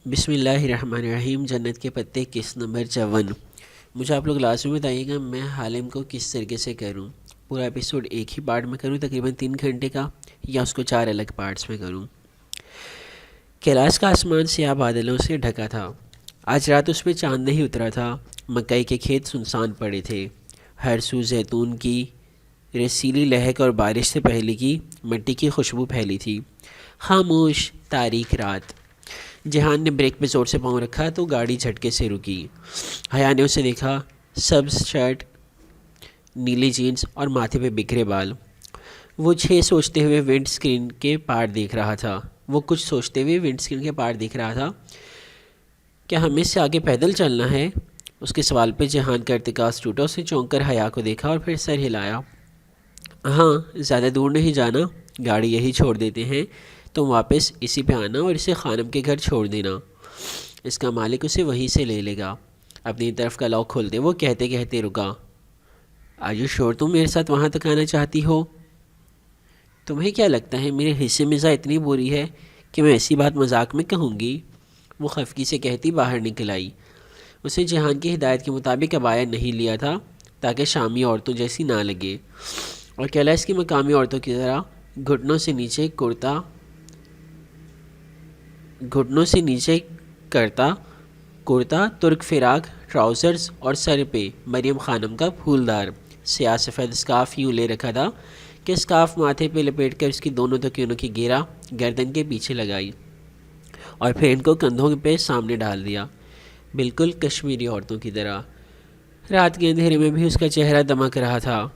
بسم اللہ الرحمن الرحیم۔ جنت کے پتے قسط نمبر 54۔ مجھے آپ لوگ لازمی بتائیے گا میں حالم کو کس طریقے سے کروں۔ پورا ایپیسوڈ ایک ہی پارٹ میں کروں تقریباً 3 گھنٹے کا، یا اس کو 4 الگ پارٹس میں کروں۔ کیلاش کا آسمان سیاہ بادلوں سے ڈھکا تھا۔ آج رات اس میں چاند نہیں اترا تھا۔ مکئی کے کھیت سنسان پڑے تھے۔ ہر سو زیتون کی رسیلی لہک اور بارش سے پہلے کی مٹی کی خوشبو پھیلی تھی۔ خاموش تاریک رات۔ جہان نے بریک پہ زور سے پاؤں رکھا تو گاڑی جھٹکے سے رکی۔ حیا نے اسے دیکھا، سبز شرٹ، نیلی جینس اور ماتھے پہ بکھرے بال۔ وہ کچھ سوچتے ہوئے ونڈ اسکرین کے پار دیکھ رہا تھا۔ کیا ہمیں سے آگے پیدل چلنا ہے؟ اس کے سوال پہ جہان کا ارتکاز ٹوٹا۔ اسے چونک کر حیا کو دیکھا اور پھر سر ہلایا۔ ہاں، زیادہ دور نہیں جانا، گاڑی یہی چھوڑ دیتے ہیں، تم واپس اسی پہ آنا اور اسے خانم کے گھر چھوڑ دینا۔ اس کا مالک اسے وہیں سے لے لے گا۔ اپنی طرف کا لاک کھولتے وہ کہتے کہتے رکا، آج شور تم میرے ساتھ وہاں تک آنا چاہتی ہو؟ تمہیں کیا لگتا ہے میرے حصے مزہ اتنی بری ہے کہ میں ایسی بات مذاق میں کہوں گی؟ وہ خفگی سے کہتی باہر نکل آئی۔ اسے جہان کی ہدایت کے مطابق عبایا نہیں لیا تھا تاکہ شامی عورتوں جیسی نہ لگے، اور کیلاش کی مقامی عورتوں کی طرح گھٹنوں سے نیچے کرتا کرتا، ترک فراق ٹراؤزرز اور سر پہ مریم خانم کا پھولدار سیاہ سفید اسکارف یوں لے رکھا تھا کہ اسکارف ماتھے پہ لپیٹ کر اس کی دونوں تکیوں کی گھیرا گردن کے پیچھے لگائی اور پھر ان کو کندھوں پہ سامنے ڈال دیا، بالکل کشمیری عورتوں کی طرح۔ رات کے اندھیرے میں بھی اس کا چہرہ دمک رہا تھا۔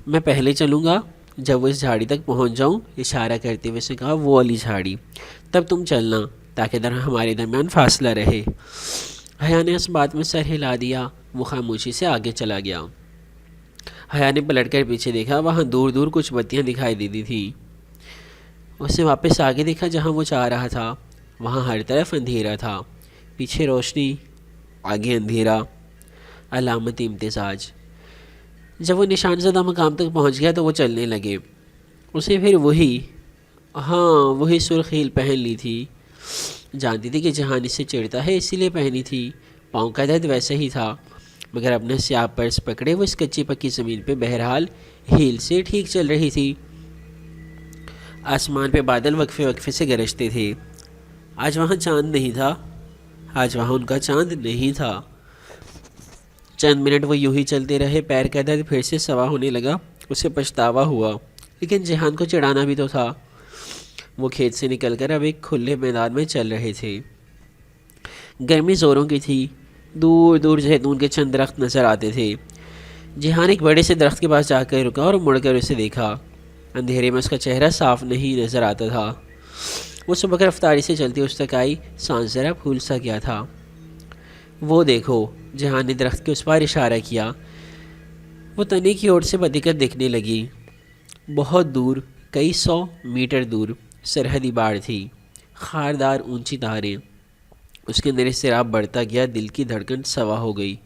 میں پہلے چلوں گا، جب وہ اس جھاڑی تک پہنچ جاؤں، اشارہ کرتے ہوئے سے کہا، وہ والی جھاڑی، تب تم چلنا تاکہ ہمارے درمیان فاصلہ رہے۔ حیا نے اس بات میں سر ہلا دیا۔ وہ خاموشی سے آگے چلا گیا۔ حیا نے پلٹ کر پیچھے دیکھا، وہاں دور دور کچھ بتیاں دکھائی دیتی تھیں۔ اس نے واپس آگے دیکھا جہاں وہ چاہ رہا تھا۔ وہاں ہر طرف اندھیرا تھا، پیچھے روشنی، آگے اندھیرا، علامت امتزاج۔ جب وہ نشان زدہ مقام تک پہنچ گیا تو وہ چلنے لگے۔ اسے پھر وہی سرخ ہیل پہن لی تھی۔ جانتی تھی کہ جہان اس سے چڑھتا ہے، اسی لیے پہنی تھی۔ پاؤں کا درد ویسا ہی تھا، مگر اپنا سیاہ پرس پکڑے وہ اس کچی پکی زمین پہ بہرحال ہیل سے ٹھیک چل رہی تھی۔ آسمان پہ بادل وقفے وقفے سے گرجتے تھے۔ آج وہاں ان کا چاند نہیں تھا۔ چند منٹ وہ یوں ہی چلتے رہے۔ پیر کا درد پھر سے سوا ہونے لگا۔ اسے پچھتاوا ہوا، لیکن جہان کو چڑھانا بھی تو تھا۔ وہ کھیت سے نکل کر اب ایک کھلے میدان میں چل رہے تھے۔ گرمی زوروں کی تھی۔ دور دور زیتون کے چند درخت نظر آتے تھے۔ جہان ایک بڑے سے درخت کے پاس جا کر رکا اور مڑ کر اسے دیکھا۔ اندھیرے میں اس کا چہرہ صاف نہیں نظر آتا تھا۔ وہ سبک رفتاری سے چلتی اس تک آئی، سانس ذرا پھول سا گیا تھا۔ وہ دیکھو، جہان نے درخت کے اس پار اشارہ کیا۔ وہ تنے کی اوٹ سے بدیکت دکھنے لگی۔ بہت دور، کئی 100 میٹر دور سرحدی باڑ تھی، خاردار اونچی تاریں۔ اس کے اندر اضطراب بڑھتا گیا، دل کی دھڑکن سوا ہو گئی۔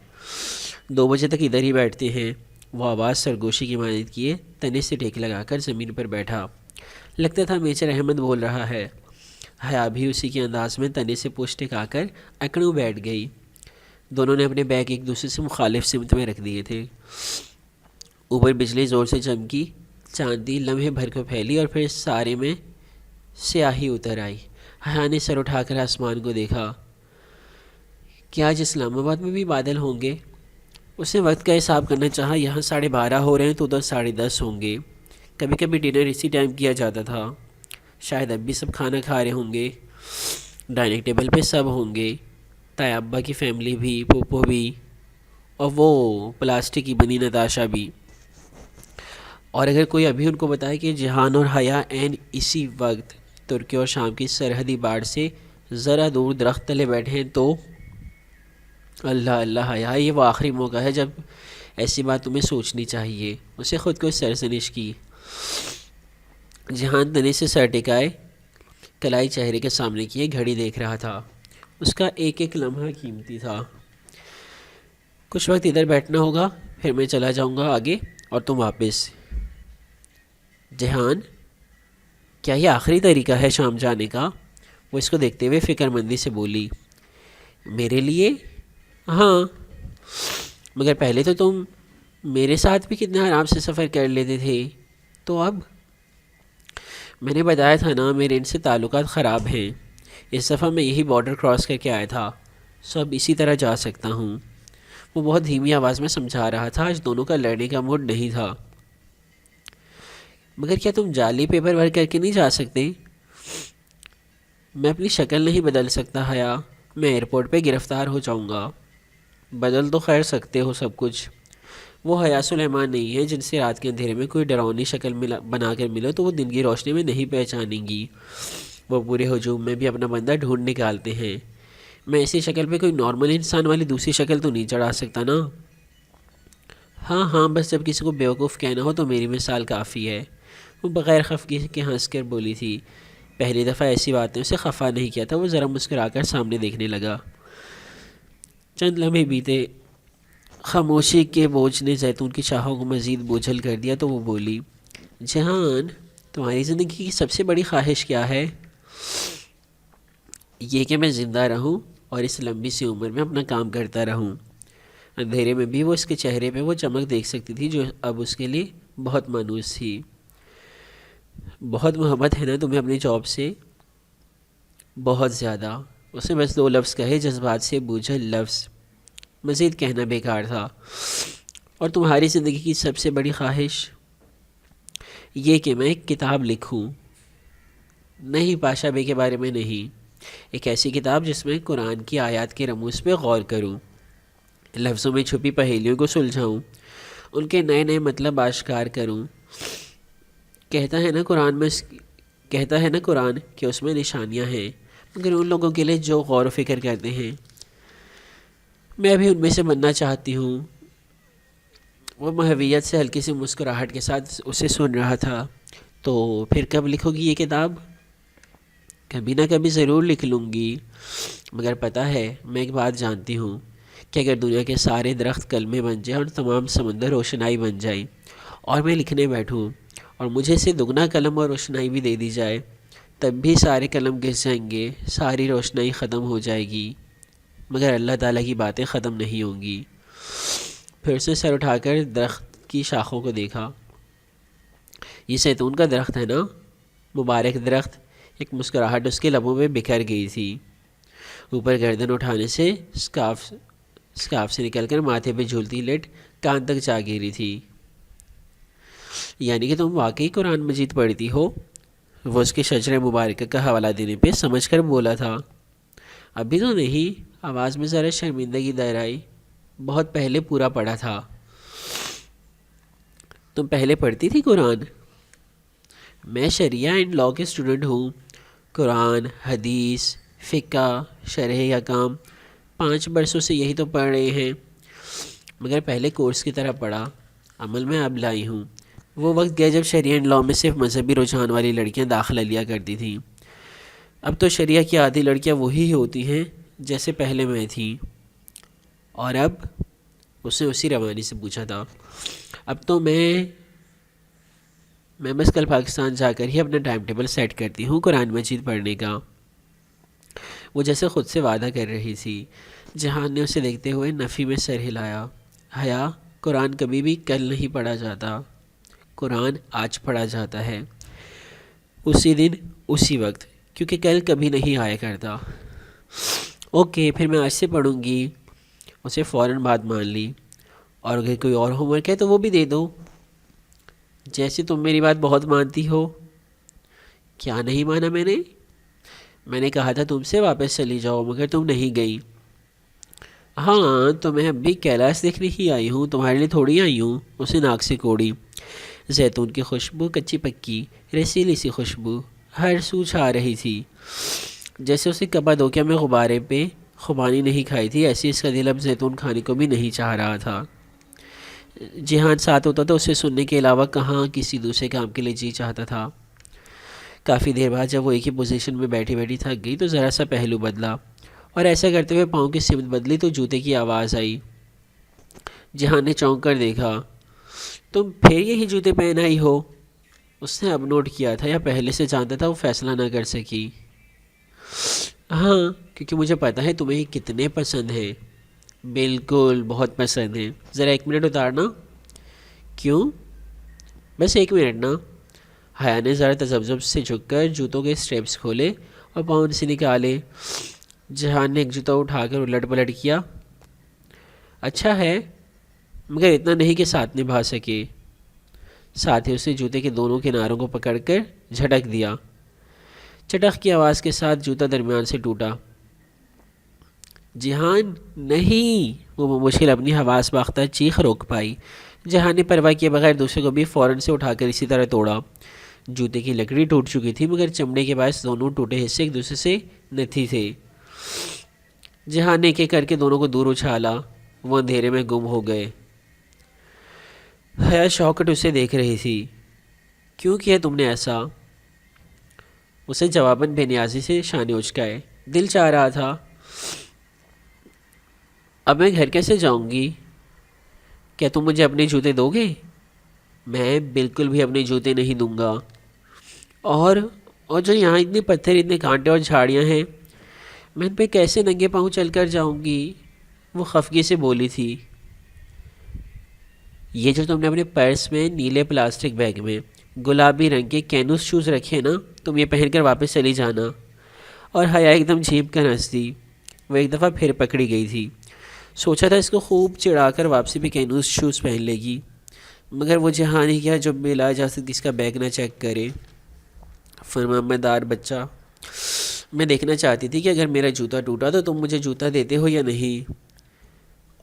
2 بجے تک ادھر ہی بیٹھتے ہیں، وہ آواز سرگوشی کی مانند کیے تنے سے ٹیک لگا کر زمین پر بیٹھا۔ لگتا تھا میجر احمد بول رہا ہے۔ حیا بھی اسی کے انداز میں تنے سے پوچھ ٹکا کر اکڑوں بیٹھ گئی۔ دونوں نے اپنے بیگ ایک دوسرے سے مخالف سمت میں رکھ دیے تھے۔ اوپر بجلی زور سے چمکی، چاندی لمحے بھر کو پھیلی اور پھر سارے میں سیاہی اتر آئی۔ حیا نے سر اٹھا کر آسمان کو دیکھا۔ کیا آج اسلام آباد میں بھی بادل ہوں گے؟ اس نے وقت کا حساب کرنا چاہا۔ یہاں 12:30 ہو رہے ہیں تو ادھر 10:30 ہوں گے۔ کبھی کبھی ڈنر اسی ٹائم کیا جاتا تھا۔ شاید اب بھی سب کھانا کھا رہے ہوں گے۔ ڈائننگ ٹیبل پہ سب ہوں گے، تایا ابا کی فیملی بھی، پوپو بھی، اور وہ پلاسٹک کی بنی نتاشا بھی۔ اور اگر کوئی ابھی ان کو بتائے کہ جہان اور حیا عین اسی وقت ترکی اور شام کی سرحدی باڑ سے ذرا دور درخت تلے بیٹھے ہیں تو اللہ اللہ حیا، یہ وہ آخری موقع ہے جب ایسی بات تمہیں سوچنی چاہیے۔ اسے خود کو سرزنش کی۔ جہان تنے سے سر ٹکائے کلائی چہرے کے سامنے کیے گھڑی دیکھ رہا تھا۔ اس کا ایک ایک لمحہ قیمتی تھا۔ کچھ وقت ادھر بیٹھنا ہوگا، پھر میں چلا جاؤں گا آگے اور تم واپس۔ جہان، کیا یہ آخری طریقہ ہے شام جانے کا؟ وہ اس کو دیکھتے ہوئے فکر مندی سے بولی، میرے لیے؟ ہاں، مگر پہلے تو تم میرے ساتھ بھی کتنے آرام سے سفر کر لیتے تھے، تو اب؟ میں نے بتایا تھا نا، میرے ان سے تعلقات خراب ہیں، اس دفعہ میں یہی بارڈر کراس کر کے آیا تھا، سو اب اسی طرح جا سکتا ہوں۔ وہ بہت دھیمی آواز میں سمجھا رہا تھا، آج دونوں کا لڑنے کا موڈ نہیں تھا۔ مگر کیا تم جعلی پیپر ورک کر کے نہیں جا سکتے؟ میں اپنی شکل نہیں بدل سکتا حیا، میں ایئرپورٹ پہ گرفتار ہو جاؤں گا۔ بدل تو خیر سکتے ہو سب کچھ، وہ حیا سلیمان نہیں ہے جن سے رات کے اندھیرے میں کوئی ڈراؤنی شکل بنا کر ملو تو وہ دن کی روشنی میں نہیں پہچانیں گی۔ وہ پورے ہجوم میں بھی اپنا بندہ ڈھونڈ نکالتے ہیں۔ میں ایسی شکل پہ کوئی نارمل انسان والی دوسری شکل تو نہیں چڑھا سکتا نا۔ ہاں ہاں، بس جب کسی کو بیوقوف کہنا ہو تو میری مثال کافی ہے، وہ بغیر خفگی کے ہنس کر بولی تھی۔ پہلی دفعہ ایسی بات نے اسے خفا نہیں کیا تھا، وہ ذرا مسکرا کر سامنے دیکھنے لگا۔ چند لمحے بیتے، خاموشی کے بوجھ نے زیتون کی شاخوں کو مزید بوجھل کر دیا تو وہ بولی، جہان، تمہاری زندگی کی سب سے بڑی خواہش کیا ہے؟ یہ کہ میں زندہ رہوں اور اس لمبی سی عمر میں اپنا کام کرتا رہوں۔ اندھیرے میں بھی وہ اس کے چہرے پہ وہ چمک دیکھ سکتی تھی جو اب اس کے لیے بہت مانوس تھی۔ بہت محبت ہے نا تمہیں اپنی جاب سے؟ بہت زیادہ، اس نے بس 2 لفظ کہے، جذبات سے بوجھل لفظ، مزید کہنا بیکار تھا۔ اور تمہاری زندگی کی سب سے بڑی خواہش؟ یہ کہ میں ایک کتاب لکھوں۔ نہیں، پاشا بے کے بارے میں نہیں، ایک ایسی کتاب جس میں قرآن کی آیات کے رموز پہ غور کروں، لفظوں میں چھپی پہیلیوں کو سلجھاؤں، ان کے نئے نئے مطلب آشکار کروں۔ کہتا ہے نا قرآن کہ اس میں نشانیاں ہیں، مگر ان لوگوں کے لیے جو غور و فکر کرتے ہیں۔ میں بھی ان میں سے بننا چاہتی ہوں۔ وہ محویت سے ہلکی سی مسکراہٹ کے ساتھ اسے سن رہا تھا۔ تو پھر کب لکھو گی یہ کتاب؟ کبھی نہ کبھی ضرور لکھ لوں گی، مگر پتہ ہے میں ایک بات جانتی ہوں کہ اگر دنیا کے سارے درخت کلمے بن جائیں اور تمام سمندر روشنائی بن جائیں اور میں لکھنے بیٹھوں اور مجھے سے دگنا قلم اور روشنائی بھی دے دی جائے، تب بھی سارے قلم گھس جائیں گے، ساری روشنائی ختم ہو جائے گی، مگر اللہ تعالیٰ کی باتیں ختم نہیں ہوں گی۔ پھر سے سر اٹھا کر درخت کی شاخوں کو دیکھا۔ یہ زیتون کا درخت ہے نا؟ مبارک درخت۔ ایک مسکراہٹ اس کے لبوں میں بکھر گئی تھی۔ اوپر گردن اٹھانے سے سکارف سے نکل کر ماتھے پہ جھولتی لٹ کان تک جا گری تھی۔ یعنی کہ تم واقعی قرآن مجید پڑھتی ہو؟ وہ اس کے شجرے مبارکہ کا حوالہ دینے پہ سمجھ کر بولا تھا۔ ابھی تو نہیں، آواز میں ذرا شرمندگی در آئی، بہت پہلے پورا پڑھا تھا۔ تم پہلے پڑھتی تھی قرآن؟ میں شریعہ اینڈ لاء کے اسٹوڈنٹ ہوں، قرآن، حدیث، فقہ، شرح احکام 5 برسوں سے یہی تو پڑھ رہے ہیں، مگر پہلے کورس کی طرح پڑھا، عمل میں اب لائی ہوں۔ وہ وقت گیا جب شریعہ اینڈ لاء میں صرف مذہبی رجحان والی لڑکیاں داخلہ لیا کرتی تھیں، اب تو شریعہ کی آدھی لڑکیاں وہی ہوتی ہیں جیسے پہلے میں تھیں۔ اور اب؟ اس نے اسی روانی سے پوچھا تھا۔ اب تو میں بس کل پاکستان جا کر ہی اپنا ٹائم ٹیبل سیٹ کرتی ہوں قرآن مجید پڑھنے کا۔ وہ جیسے خود سے وعدہ کر رہی تھی۔ جہان نے اسے دیکھتے ہوئے نفی میں سر ہلایا۔ حیا، قرآن کبھی بھی کل نہیں پڑھا جاتا، قرآن آج پڑھا جاتا ہے، اسی دن اسی وقت، کیونکہ کل کبھی نہیں آیا کرتا۔ اوکے، پھر میں آج سے پڑھوں گی۔ اسے فوراً بات مان لی۔ اور اگر کوئی اور ہوم ورک ہے تو وہ بھی دے دو۔ جیسے تم میری بات بہت مانتی ہو۔ کیا نہیں مانا میں نے کہا تھا تم سے واپس چلی جاؤ، مگر تم نہیں گئی۔ ہاں تو میں اب بھی کیلاش دیکھنے ہی آئی ہوں، تمہارے لیے تھوڑی آئی ہوں۔ اسے ناک سے کوڑی۔ زیتون کی خوشبو، کچی پکی رسیلی سی خوشبو ہر سو چھا رہی تھی، جیسے اسے کپادوکیا میں غبارے پہ خوبانی نہیں کھائی تھی، ایسی اس کا دل اب زیتون کھانے کو بھی نہیں چاہ رہا تھا۔ جہان ساتھ ہوتا تو اسے سننے کے علاوہ کہاں کسی دوسرے کام کے لیے جی چاہتا تھا۔ کافی دیر بعد جب وہ ایک ہی پوزیشن میں بیٹھی بیٹھی تھک گئی تو ذرا سا پہلو بدلا، اور ایسا کرتے ہوئے پاؤں کی سمت بدلی تو جوتے کی آواز آئی۔ جہان نے چونک کر دیکھا۔ تم پھر یہی جوتے پہن آئی ہو؟ اس نے اب نوٹ کیا تھا یا پہلے سے جانتا تھا، وہ فیصلہ نہ کر سکی۔ ہاں، کیونکہ مجھے پتہ ہے تمہیں یہ کتنے پسند ہیں۔ بالکل بہت پسند ہیں، ذرا 1 منٹ اتارنا۔ کیوں؟ بس 1 منٹ نا۔ حیا نے ذرا تذبذب سے جھک کر جوتوں کے اسٹریپس کھولے اور پاؤں سے نکالے۔ جہان نے ایک جوتا اٹھا کر الٹ پلٹ کیا۔ اچھا ہے، مگر اتنا نہیں کہ ساتھ نبھا سکے۔ ساتھ ہی اس نے جوتے کے دونوں کناروں کو پکڑ کر جھٹک دیا۔ چٹخ کی آواز کے ساتھ جوتا درمیان سے ٹوٹا۔ جہان نہیں، وہ مشکل اپنی حواس باختہ چیخ روک پائی۔ جہان نے پرواہ کیے بغیر دوسرے کو بھی فوراً سے اٹھا کر اسی طرح توڑا۔ جوتے کی لکڑی ٹوٹ چکی تھی، مگر چمڑے کے باعث دونوں ٹوٹے حصے ایک دوسرے سے نتھی تھے۔ جہان نے ایک ایک کر کے دونوں کو دور اچھالا۔ وہ اندھیرے میں گم ہو گئے۔ حیا شوکٹ اسے دیکھ رہی تھی۔ کیوں کیا تم نے ایسا؟ اسے جواباً بے نیازی سے شانے اچکائے۔ دل چاہ رہا تھا۔ اب میں گھر کیسے جاؤں گی؟ کیا تم مجھے اپنے جوتے دو گے؟ میں بالکل بھی اپنے جوتے نہیں دوں گا۔ اور جو یہاں اتنے پتھر، اتنے کانٹے اور جھاڑیاں ہیں، میں ان پہ کیسے ننگے پاؤں چل کر جاؤں گی؟ وہ خفگی سے بولی تھی۔ یہ جو تم نے اپنے پرس میں نیلے پلاسٹک بیگ میں گلابی رنگ کے کینوس شوز رکھے نا، تم یہ پہن کر واپس چلی جانا۔ اور حیا ایک دم جھیپ کر ہنس دی۔ وہ ایک دفعہ پھر پکڑی گئی تھی۔ سوچا تھا اس کو خوب چڑھا کر واپسی پہ کینوس شوز پہن لے گی، مگر وہ جہان ہی کیا جو بلا اجازت کس کا بیگ نہ چیک کرے۔ فرمانبردار بچہ، میں دیکھنا چاہتی تھی کہ اگر میرا جوتا ٹوٹا تو تم مجھے جوتا دیتے ہو یا نہیں،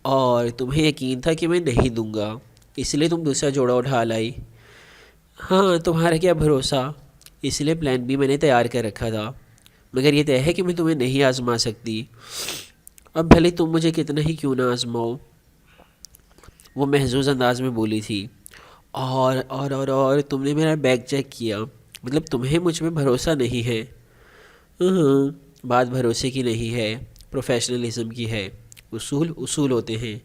اور تمہیں یقین تھا کہ میں نہیں دوں گا، اس لیے تم دوسرا جوڑا اٹھا لائی۔ ہاں، تمہارا کیا بھروسہ، اس لیے پلان بی میں نے تیار کر رکھا تھا، مگر یہ طے ہے کہ میں تمہیں نہیں آزما سکتی، اب بھلے تم مجھے کتنا ہی کیوں نہ آزماؤ۔ وہ محظوظ انداز میں بولی تھی۔ اور تم نے میرا بیگ چیک کیا، مطلب تمہیں مجھ میں بھروسہ نہیں ہے؟ بات بھروسے کی نہیں ہے، پروفیشنلزم کی ہے۔ اصول ہوتے ہیں۔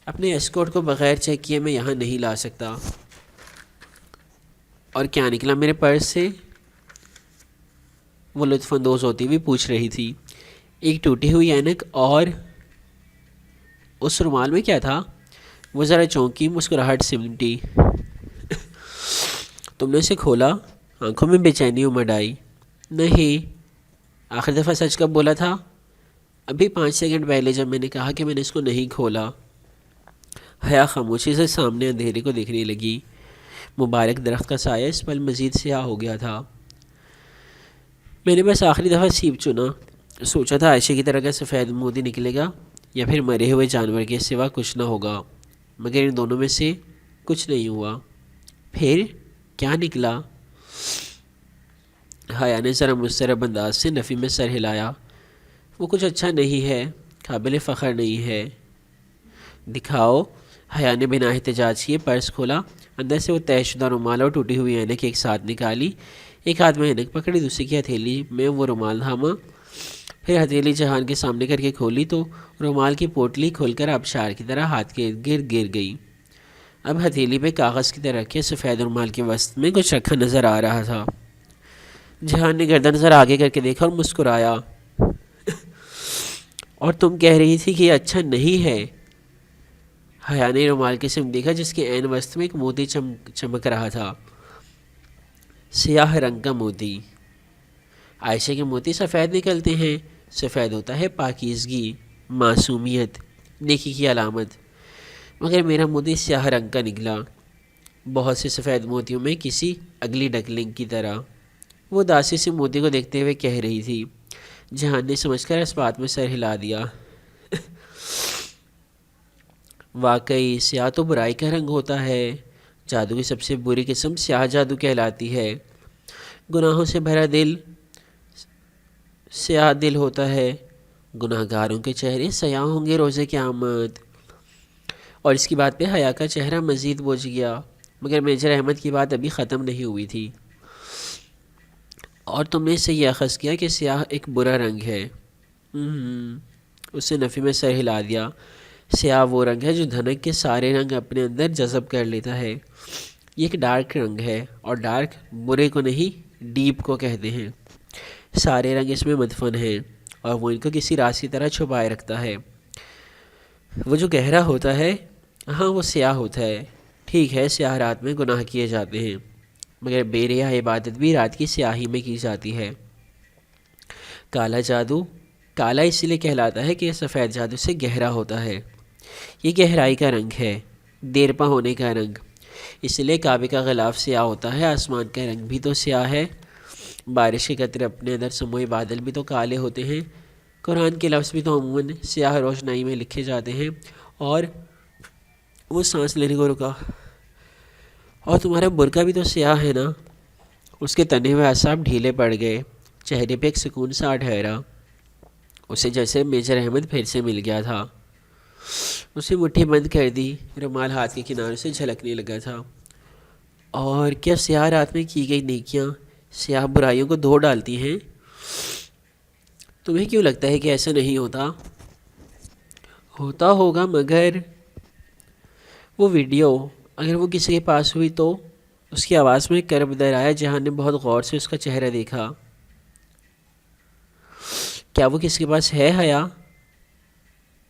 اپنے ایسکورٹ کو بغیر چیک کیے میں یہاں نہیں لا سکتا۔ اور کیا نکلا میرے پرس سے؟ وہ لطف اندوز ہوتی ہوئی پوچھ رہی تھی۔ ایک ٹوٹی ہوئی اینک اور اس رومال میں کیا تھا؟ وہ ذرا چونکی، مسکراہٹ سمٹی۔ تم نے اسے کھولا؟ آنکھوں میں بے چینی امڑ آئی۔ نہیں، آخر دفعہ سچ کب بولا تھا؟ ابھی 5 سیکنڈ پہلے، جب میں نے کہا کہ میں نے اس کو نہیں کھولا۔ حیا خاموشی سے سامنے اندھیرے کو دیکھنے لگی۔ مبارک درخت کا سایہ اس پل مزید سیاہ ہو گیا تھا۔ میں نے بس آخری دفعہ سیب چنا، سوچا تھا عائشہ کی طرح کا سفید موتی نکلے گا یا پھر مرے ہوئے جانور کے سوا کچھ نہ ہوگا، مگر ان دونوں میں سے کچھ نہیں ہوا۔ پھر کیا نکلا؟ حیا نے ذرا مضطرب انداز سے نفی میں سر ہلایا۔ وہ کچھ اچھا نہیں ہے، قابل فخر نہیں ہے۔ دکھاؤ۔ حیا نے بنا احتجاج کیے پرس کھولا، اندر سے وہ طے شدہ رومال اور ٹوٹی ہوئی اینک ایک ساتھ نکالی۔ ایک ہاتھ میں اینک پکڑی، دوسری کی ہتھیلی میں وہ رومال تھاما۔ پھر ہتھیلی جہان کے سامنے کر کے کھولی تو رومال کی پوٹلی کھول کر آبشار کی طرح ہاتھ کے گرد گر گئی۔ اب ہتھیلی پہ کاغذ کی طرح رکھے سفید رومال کے وسط میں کچھ رکھا نظر آ رہا تھا۔ جہان نے گردن ذرا آگے کر کے دیکھا اور مسکرایا۔ اور تم کہہ رہی تھی کہ یہ اچھا نہیں ہے؟ حیا نے رومال کی سمت دیکھا جس کے عین وسط میں ایک موتی چمک رہا تھا، سیاہ رنگ کا موتی۔ عائشہ کے موتی سفید نکلتے ہیں، سفید ہوتا ہے پاکیزگی، معصومیت، نیکی کی علامت، مگر میرا موتی سیاہ رنگ کا نکلا، بہت سے سفید موتیوں میں کسی اگلی ڈکلنگ کی طرح۔ وہ اداسی سے موتی کو دیکھتے ہوئے کہہ رہی تھی۔ جہان نے سمجھ کر اس بات میں سر ہلا دیا۔ واقعی سیاہ تو برائی کا رنگ ہوتا ہے، جادو کی سب سے بری قسم سیاہ جادو کہلاتی ہے۔ گناہوں سے بھرا دل سیاہ دل ہوتا ہے، گناہ گاروں کے چہرے سیاہ ہوں گے روز قیامت۔ اور اس کی بات پہ حیا کا چہرہ مزید بوجھ گیا، مگر میجر احمد کی بات ابھی ختم نہیں ہوئی تھی۔ اور تم نے اس سے یہ اخذ کیا کہ سیاہ ایک برا رنگ ہے؟ اس نے نفی میں سر ہلا دیا۔ سیاہ وہ رنگ ہے جو دھنک کے سارے رنگ اپنے اندر جذب کر لیتا ہے۔ یہ ایک ڈارک رنگ ہے، اور ڈارک برے کو نہیں ڈیپ کو کہتے ہیں۔ سارے رنگ اس میں مدفن ہیں، اور وہ ان کو کسی راز کی طرح چھپائے رکھتا ہے۔ وہ جو گہرا ہوتا ہے، ہاں وہ سیاہ ہوتا ہے۔ ٹھیک ہے، سیاہ رات میں گناہ کیے جاتے ہیں، مگر بے ریا عبادت بھی رات کی سیاہی میں کی جاتی ہے۔ کالا جادو کالا اس لیے کہلاتا ہے کہ یہ سفید جادو سے گہرا ہوتا ہے۔ یہ گہرائی کا رنگ ہے، دیرپا ہونے کا رنگ۔ اس لیے کعبے کا غلاف سیاہ ہوتا ہے، آسمان کا رنگ بھی تو سیاہ ہے، بارش کے قطرے اپنے اندر سموئے بادل بھی تو کالے ہوتے ہیں، قرآن کے لفظ بھی تو عموماً سیاہ روشنائی میں لکھے جاتے ہیں۔ اور وہ سانس لینے کو رکا، اور تمہارا برقع بھی تو سیاہ ہے نا۔ اس کے تنے ہوئے اعصاب ڈھیلے پڑ گئے، چہرے پہ ایک سکون سا ٹھہرا، اسے جیسے میجر احمد پھر سے مل گیا تھا۔ اسے مٹھی بند کر دی، رومال ہاتھ کے کنارے سے جھلکنے لگا تھا۔ اور کیا سیاہ رات میں کی گئی نیکیاں سیاہ برائیوں کو دھو ڈالتی ہیں؟ تمہیں کیوں لگتا ہے کہ ایسا نہیں ہوتا؟ ہوتا ہوگا، مگر وہ ویڈیو اگر وہ کسی کے پاس ہوئی تو؟ اس کی آواز میں کرب در آیا۔ جہان نے بہت غور سے اس کا چہرہ دیکھا۔ کیا وہ کسی کے پاس ہے حیا؟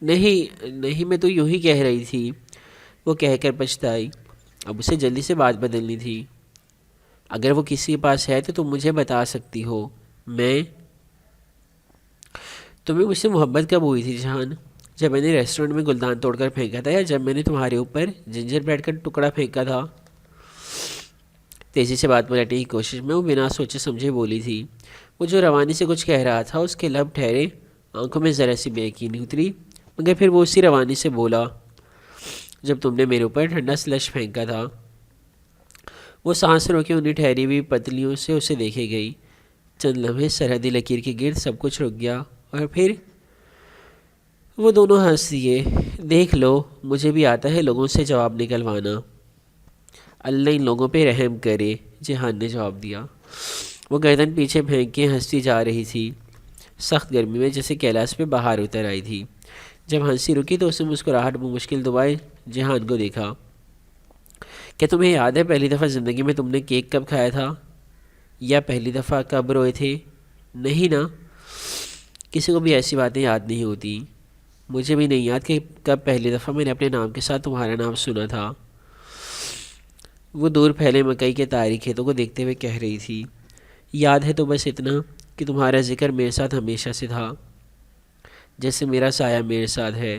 نہیں، میں تو یوں ہی کہہ رہی تھی، وہ کہہ کر پچھتائی۔ اب اسے جلدی سے بات بدلنی تھی۔ اگر وہ کسی کے پاس ہے تو تم مجھے بتا سکتی ہو۔ تمہیں مجھ سے محبت کب ہوئی تھی جہان؟ جب میں نے ریسٹورنٹ میں گلدان توڑ کر پھینکا تھا، یا جب میں نے تمہارے اوپر جنجر بریڈ کا ٹکڑا پھینکا تھا؟ تیزی سے بات پلٹنے کی کوشش میں وہ بنا سوچے سمجھے بولی تھی۔ وہ جو روانی سے کچھ کہہ رہا تھا، اس کے لب ٹھہرے، آنکھوں میں ذرا سی بے یقینی اتری، مگر پھر وہ اسی روانی سے بولا، جب تم نے میرے اوپر ٹھنڈا سلش پھینکا تھا۔ وہ سانس روکے انہیں ٹھہری ہوئی پتلیوں سے اسے دیکھے گئی۔ چند لمحے سرحدی لکیر کے گرد سب کچھ رک گیا، اور پھر وہ دونوں ہنس دیے۔ دیکھ لو، مجھے بھی آتا ہے لوگوں سے جواب نکلوانا۔ اللہ ان لوگوں پہ رحم کرے، جہان نے جواب دیا۔ وہ گردن پیچھے پھینک کے ہنستی جا رہی تھی، سخت گرمی میں جیسے کیلاش پہ بہار اتر آئی تھی۔ جب ہنسی رکی تو اسے مسکراہٹ بمشکل دبائے جہان کو دیکھا۔ کیا تمہیں یاد ہے پہلی دفعہ زندگی میں تم نے کیک کب کھایا تھا؟ یا پہلی دفعہ کب روئے تھے؟ نہیں نا، کسی کو بھی ایسی باتیں یاد نہیں ہوتی۔ مجھے بھی نہیں یاد کہ کب پہلی دفعہ میں نے اپنے نام کے ساتھ تمہارا نام سنا تھا۔ وہ دور پھیلے مکئی کے طاری کھیتوں کو دیکھتے ہوئے کہہ رہی تھی۔ یاد ہے تو بس اتنا کہ تمہارا ذکر میرے ساتھ ہمیشہ سے تھا، جیسے میرا سایہ میرے ساتھ ہے،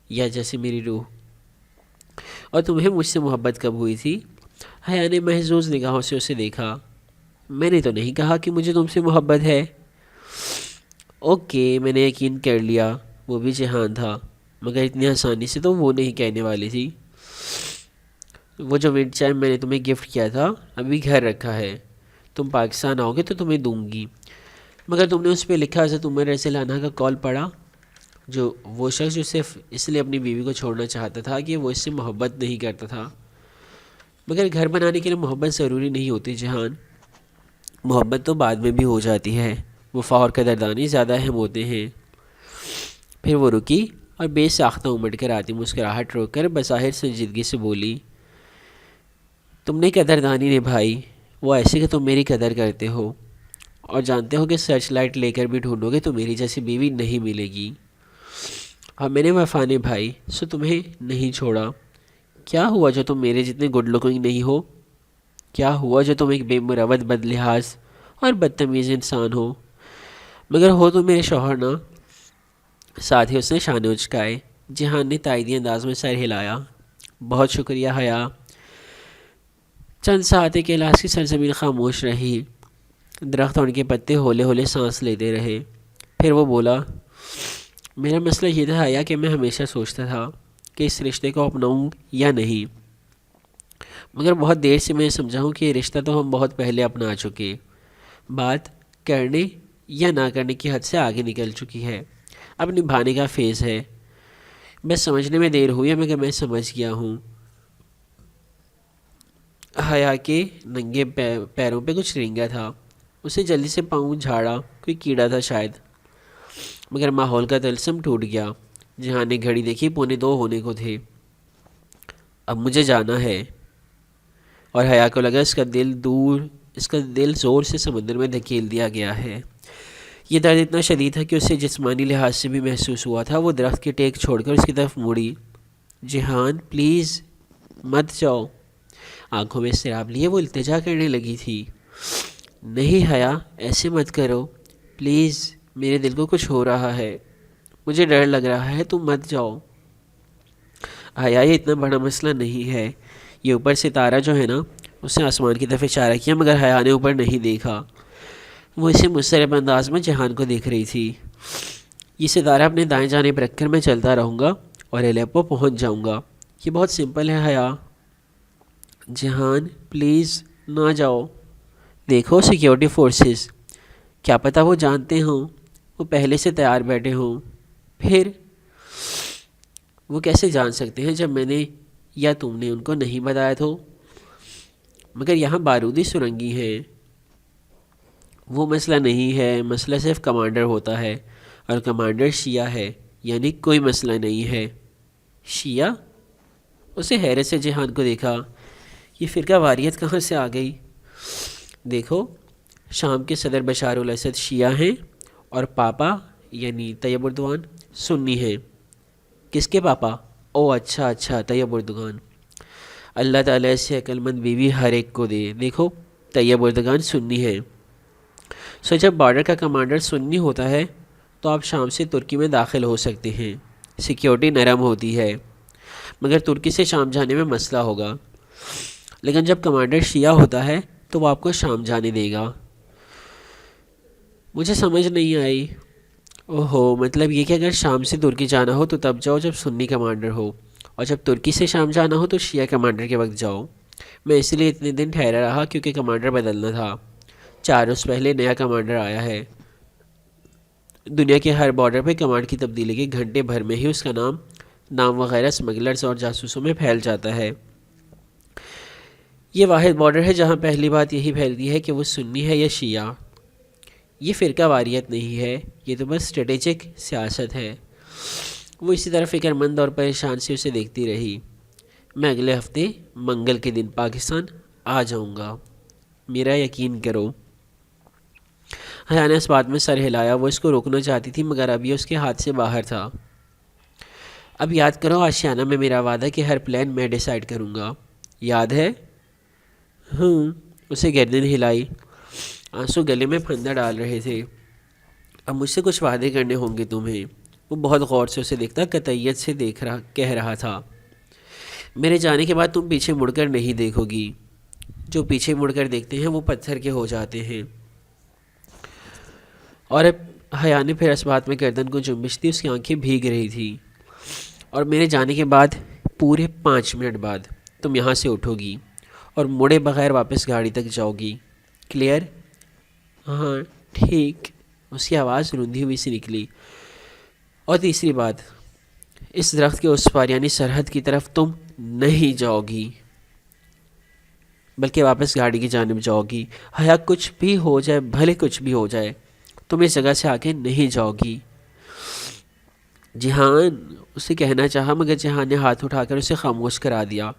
یا جیسے میری روح۔ اور تمہیں مجھ سے محبت کب ہوئی تھی؟ حیا نے محظوظ نگاہوں سے اسے دیکھا۔ میں نے تو نہیں کہا کہ مجھے تم سے محبت ہے۔ اوکے، میں نے یقین کر لیا وہ بھی جہان تھا، مگر اتنی آسانی سے تو وہ نہیں کہنے والی تھی۔ وہ جو ونڈ چائم میں نے تمہیں گفٹ کیا تھا، ابھی گھر رکھا ہے، تم پاکستان آؤ گے تو تمہیں دوں گی۔ مگر تم نے اس پہ لکھا حضرت عمر رضی اللہ عنہ کا قول پڑھا، جو وہ شخص جو صرف اس لیے اپنی بیوی کو چھوڑنا چاہتا تھا کہ وہ اس سے محبت نہیں کرتا تھا۔ مگر گھر بنانے کے لیے محبت ضروری نہیں ہوتی جہان، محبت تو بعد میں بھی ہو جاتی ہے، وفا اور قدردانی زیادہ اہم ہوتے ہیں۔ پھر وہ رکی اور بے ساختہ امٹ کر آتی مسکراہٹ روک کر بظاہر سنجیدگی سے بولی، تم نے قدردانی نبھائی، وہ ایسے کہ تم میری قدر کرتے ہو، اور جانتے ہو کہ سرچ لائٹ لے کر بھی ڈھونڈو گے تو میری جیسی بیوی نہیں ملے گی۔ اور میں نے وفا نبھائی، سو تمہیں نہیں چھوڑا۔ کیا ہوا جو تم میرے جتنے گڈ لکنگ نہیں ہو؟ کیا ہوا جو تم ایک بے مروت بد لحاظ اور بدتمیز انسان ہو؟ مگر ہو تو میرے شوہر نا۔ ساتھ ہی اس نے شانے اچکائے۔ جہان نے تائیدی انداز میں سر ہلایا۔ بہت شکریہ حیا۔ چند ساعتیں کیلاش کی سرزمین خاموش رہی، درخت اور ان کے پتے ہولے ہولے سانس لیتے رہے۔ پھر وہ بولا، میرا مسئلہ یہ تھا حیا کہ میں ہمیشہ سوچتا تھا کہ اس رشتے کو اپناؤں یا نہیں، مگر بہت دیر سے میں سمجھا ہوں کہ یہ رشتہ تو ہم بہت پہلے اپنا چکے، بات کرنے یا نہ کرنے کی حد سے آگے نکل چکی ہے، اب نبھانے کا فیز ہے۔ بس سمجھنے میں دیر ہوئی ہے، مگر میں سمجھ گیا ہوں۔ حیا کے ننگے پیروں پہ کچھ رینگا تھا، اسے جلدی سے پاؤں جھاڑا، کوئی کیڑا تھا شاید، مگر ماحول کا طلسم ٹوٹ گیا۔ جہاں نے گھڑی دیکھی 1:45 ہونے کو تھے۔ اب مجھے جانا ہے۔ اور حیا کو لگا اس کا دل زور سے سمندر میں دھکیل دیا گیا ہے۔ یہ درد اتنا شدید تھا کہ اسے جسمانی لحاظ سے بھی محسوس ہوا تھا۔ وہ درخت کی ٹیک چھوڑ کر اس کی طرف مڑی۔ جہان پلیز مت جاؤ۔ آنکھوں میں سراب لیے وہ التجا کرنے لگی تھی۔ نہیں حیا، ایسے مت کرو پلیز، میرے دل کو کچھ ہو رہا ہے، مجھے ڈر لگ رہا ہے، تم مت جاؤ۔ حیا یہ اتنا بڑا مسئلہ نہیں ہے۔ یہ اوپر ستارہ جو ہے نا، اس نے آسمان کی طرف اشارہ کیا، مگر حیا نے اوپر نہیں دیکھا۔ وہ اسے مضطرب انداز میں جہان کو دیکھ رہی تھی۔ یہ ستارہ اپنے دائیں جانب رکھ کر میں چلتا رہوں گا اور الیپو پہنچ جاؤں گا۔ یہ بہت سمپل ہے حیا۔ جہان پلیز نہ جاؤ۔ دیکھو سیکیورٹی فورسز، کیا پتہ وہ جانتے ہوں، وہ پہلے سے تیار بیٹھے ہوں۔ پھر وہ کیسے جان سکتے ہیں جب میں نے یا تم نے ان کو نہیں بتایا تو؟ مگر یہاں بارودی سرنگی ہیں۔ وہ مسئلہ نہیں ہے، مسئلہ صرف کمانڈر ہوتا ہے، اور کمانڈر شیعہ ہے، یعنی کوئی مسئلہ نہیں ہے۔ شیعہ؟ اسے حیرت سے جہان کو دیکھا۔ یہ فرقہ واریت کہاں سے آ گئی؟ دیکھو، شام کے صدر بشار الاسد شیعہ ہیں اور پاپا یعنی طیب اردوغان سنی ہیں۔ کس کے پاپا؟ او اچھا طیب اردوغان۔ اللہ تعالیٰ ایسے عقل مند بیوی ہر ایک کو دے۔ دیکھو طیب اردوغان سنی ہیں۔ سو جب بارڈر کا کمانڈر سنی ہوتا ہے تو آپ شام سے ترکی میں داخل ہو سکتے ہیں، سیکیورٹی نرم ہوتی ہے، مگر ترکی سے شام جانے میں مسئلہ ہوگا۔ لیکن جب کمانڈر شیعہ ہوتا ہے تو وہ آپ کو شام جانے دے گا۔ مجھے سمجھ نہیں آئی۔ اوہو، مطلب یہ کہ اگر شام سے ترکی جانا ہو تو تب جاؤ جب سنی کمانڈر ہو، اور جب ترکی سے شام جانا ہو تو شیعہ کمانڈر کے وقت جاؤ۔ میں اس لیے اتنے دن ٹھہرا رہا کیونکہ کمانڈر بدلنا تھا۔ 4 روز پہلے نیا کمانڈر آیا ہے۔ دنیا کے ہر بارڈر پہ کمانڈ کی تبدیلی کے گھنٹے بھر میں ہی اس کا نام وغیرہ اسمگلرز اور جاسوسوں میں پھیل جاتا ہے۔ یہ واحد بارڈر ہے جہاں پہلی بات یہی پھیلتی ہے کہ وہ سنی ہے یا شیعہ۔ یہ فرقہ واریت نہیں ہے، یہ تو بس اسٹریٹجک سیاست ہے۔ وہ اسی طرح فکر مند اور پریشان سے اسے دیکھتی رہی۔ میں اگلے ہفتے منگل کے دن پاکستان آ جاؤں گا، میرا یقین کرو۔ حیا نے اس بات میں سر ہلایا۔ وہ اس کو روکنا چاہتی تھی مگر اب یہ اس کے ہاتھ سے باہر تھا۔ اب یاد کرو آشیانہ میں میرا وعدہ کہ ہر پلان میں ڈیسائیڈ کروں گا، یاد ہے؟ اسے گردن ہلائی۔ آنسو گلے میں پھندہ ڈال رہے تھے۔ اب مجھ سے کچھ وعدے کرنے ہوں گے تمہیں۔ وہ بہت غور سے اسے دیکھتا قطعیت سے کہہ رہا تھا، میرے جانے کے بعد تم پیچھے مڑ کر نہیں دیکھو گی۔ جو پیچھے مڑ کر دیکھتے ہیں وہ پتھر کے ہو جاتے ہیں۔ اور اب حیا نے پھر اس بات میں گردن کو جنبش دی۔ اس کی آنکھیں بھیگ رہی تھی۔ اور میرے جانے کے بعد پورے 5 منٹ بعد تم یہاں سے اٹھو گی اور مڑے بغیر واپس گاڑی تک جاؤ گی، کلیئر؟ ہاں ٹھیک۔ اس کی آواز روندھی ہوئی سی نکلی۔ اور تیسری بات، اس درخت کے اس پار یعنی سرحد کی طرف تم نہیں جاؤ گی، بلکہ واپس گاڑی کی جانب جاؤ گی۔ حیا کچھ بھی ہو جائے، بھلے کچھ بھی ہو جائے، تم اس جگہ سے آگے نہیں جاؤ گی۔ جہان، اسے کہنا چاہا مگر جہان نے ہاتھ اٹھا کر اسے خاموش کرا دیا۔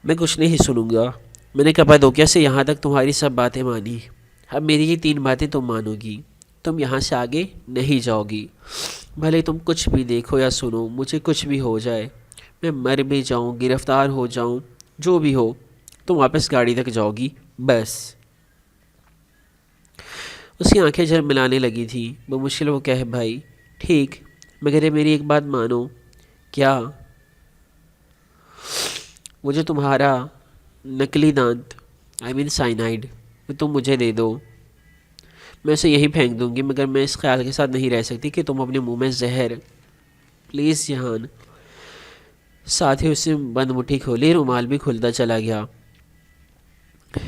میں کچھ نہیں سنوں گا۔ میں نے کپادوکیا سے یہاں تک تمہاری سب باتیں مانی، اب میری یہ 3 باتیں تم مانو گی۔ تم یہاں سے آگے نہیں جاؤ گی، بھلے تم کچھ بھی دیکھو یا سنو، مجھے کچھ بھی ہو جائے، میں مر بھی جاؤں، گرفتار ہو جاؤں، جو بھی ہو، تم واپس گاڑی تک جاؤ گی، بس۔ اس کی آنکھیں جھلملانے لگی تھی۔ بمشکل وہ کہہ بھائی ٹھیک، مگر یہ میری ایک بات مانو۔ کیا؟ وہ جو تمہارا نکلی دانت سائنائڈ، وہ تم مجھے دے دو، میں اسے یہی پھینک دوں گی، مگر میں اس خیال کے ساتھ نہیں رہ سکتی کہ تم اپنے منہ میں زہر۔ پلیز جہان۔ ساتھ ہی اس نے بند مٹھی کھولی، رومال بھی کھلتا چلا گیا۔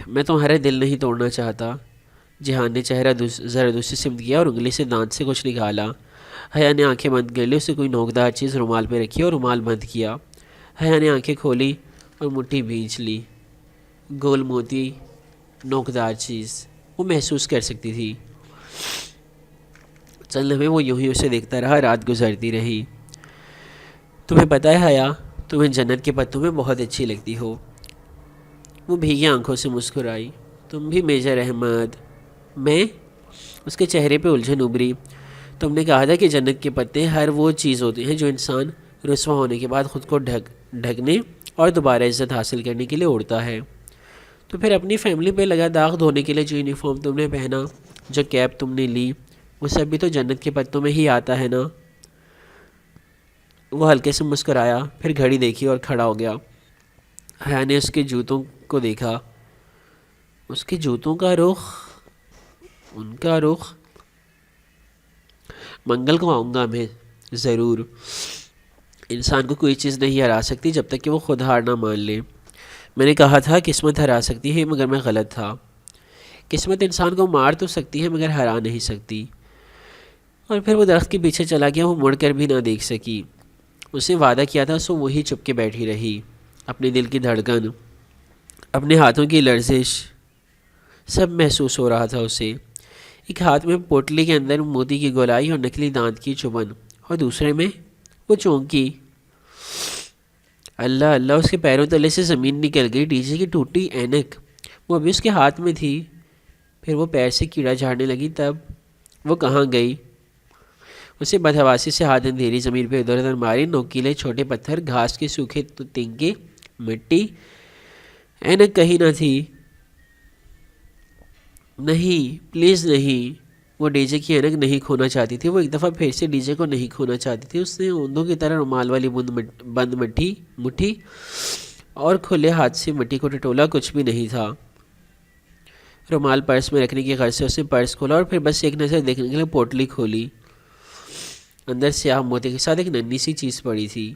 میں تمہارا دل نہیں توڑنا چاہتا۔ جہان نے چہرہ ذرا دوسری سمت کیا اور انگلی سے دانت سے کچھ نکالا۔ حیا نے آنکھیں بند کر لی۔ اسے کوئی نوکدار چیز رومال پہ رکھی اور رومال بند کیا۔ حیا نے آنکھیں کھولی اور مٹھی بھینچ لی۔ گول موتی، نوکدار چیز، وہ محسوس کر سکتی تھی۔ چند لمحے وہ یوں ہی اسے دیکھتا رہا۔ رات گزرتی رہی۔ تمہیں پتہ ہے حیا، تمہیں جنت کے پتوں میں بہت اچھی لگتی ہو۔ وہ بھیگی آنکھوں سے مسکرائی۔ تم بھی میجر احمد۔ میں؟ اس کے چہرے پہ الجھن ابھری۔ تم نے کہا تھا کہ جنت کے پتے ہر وہ چیز ہوتی ہیں جو انسان رسوا ہونے کے بعد خود کو ڈھکنے اور دوبارہ عزت حاصل کرنے کے لیے اڑتا ہے۔ تو پھر اپنی فیملی پہ لگا داغ دھونے کے لیے جو یونیفارم تم نے پہنا، جو کیپ تم نے لی، وہ سب بھی تو جنت کے پتوں میں ہی آتا ہے نا۔ وہ ہلکے سے مسکرایا، پھر گھڑی دیکھی اور کھڑا ہو گیا۔ حیا نے اس کے جوتوں کو دیکھا۔ اس کے جوتوں کا رخ، ان کا رخ۔ منگل کو آؤں گا میں ضرور۔ انسان کو کوئی چیز نہیں ہرا سکتی جب تک کہ وہ خود ہار نہ مان لے۔ میں نے کہا تھا قسمت ہرا سکتی ہے، مگر میں غلط تھا۔ قسمت انسان کو مار تو سکتی ہے مگر ہرا نہیں سکتی۔ اور پھر وہ درخت کے پیچھے چلا گیا، وہ مڑ کر بھی نہ دیکھ سکی۔ اس نے وعدہ کیا تھا، سو وہی چپ کے بیٹھی رہی۔ اپنے دل کی دھڑکن، اپنے ہاتھوں کی لرزش، سب محسوس ہو رہا تھا اسے۔ ایک ہاتھ میں پوٹلی کے اندر موتی کی گولائی اور نکلی دانت کی چبھن، اور دوسرے میں وہ چونکی۔ اللہ اللہ، اس کے پیروں تلے سے زمین نکل گئی۔ ڈی جے کی ٹوٹی اینک وہ ابھی اس کے ہاتھ میں تھی۔ پھر وہ پیر سے کیڑا جھاڑنے لگی، تب وہ کہاں گئی؟ اسے بدحواسی سے ہاتھ اندھیری زمین پہ ادھر ادھر مارے، نوکیلے چھوٹے پتھر، گھاس کے سوکھے تنکے، مٹی۔ اینک کہیں نہ تھی۔ نہیں، پلیز نہیں۔ وہ ڈی جے کی اینک نہیں کھونا چاہتی تھی۔ وہ ایک دفعہ پھر سے ڈی جے کو نہیں کھونا چاہتی تھی۔ اس نے اوندوں کی طرح رومال والی بند مٹھی اور کھلے ہاتھ سے مٹی کو ٹٹولا، کچھ بھی نہیں تھا۔ رومال پرس میں رکھنے کی غرض سے اس نے پرس کھولا اور پھر بس ایک نظر دیکھنے کے لیے پوٹلی کھولی۔ اندر سیاہ موتی کے ساتھ ایک ننھی سی چیز پڑی تھی،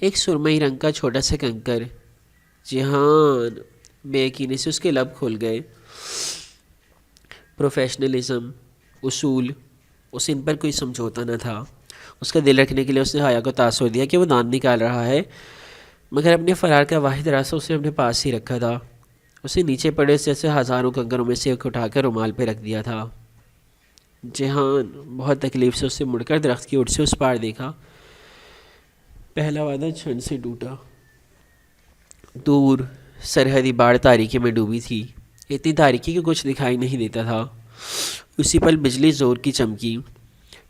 ایک سرمئی رنگ کا چھوٹا سا کنکر۔ جہان، بے یقینی سے اس کے لب کھل گئے۔ پروفیشنلزم، اصول، اسے ان پر کوئی سمجھوتا نہ تھا۔ اس کا دل رکھنے کے لیے اس نے حیا کو تاثر دیا کہ وہ دانت نکال رہا ہے، مگر اپنے فرار کا واحد راستہ اس نے اپنے پاس ہی رکھا تھا۔ اسے نیچے پڑے اس جیسے ہزاروں کنکروں میں سے ایک اٹھا کر رومال پہ رکھ دیا تھا۔ جہان بہت تکلیف سے اسے مڑ کر درخت کی اوٹ سے اس پار دیکھا۔ پہلا وعدہ چھن سے ٹوٹا۔ دور سرحدی باڑ تاریکی میں ڈوبی تھی، اتنی تاریکی کہ کچھ دکھائی نہیں دیتا تھا۔ اسی پل بجلی زور کی چمکی،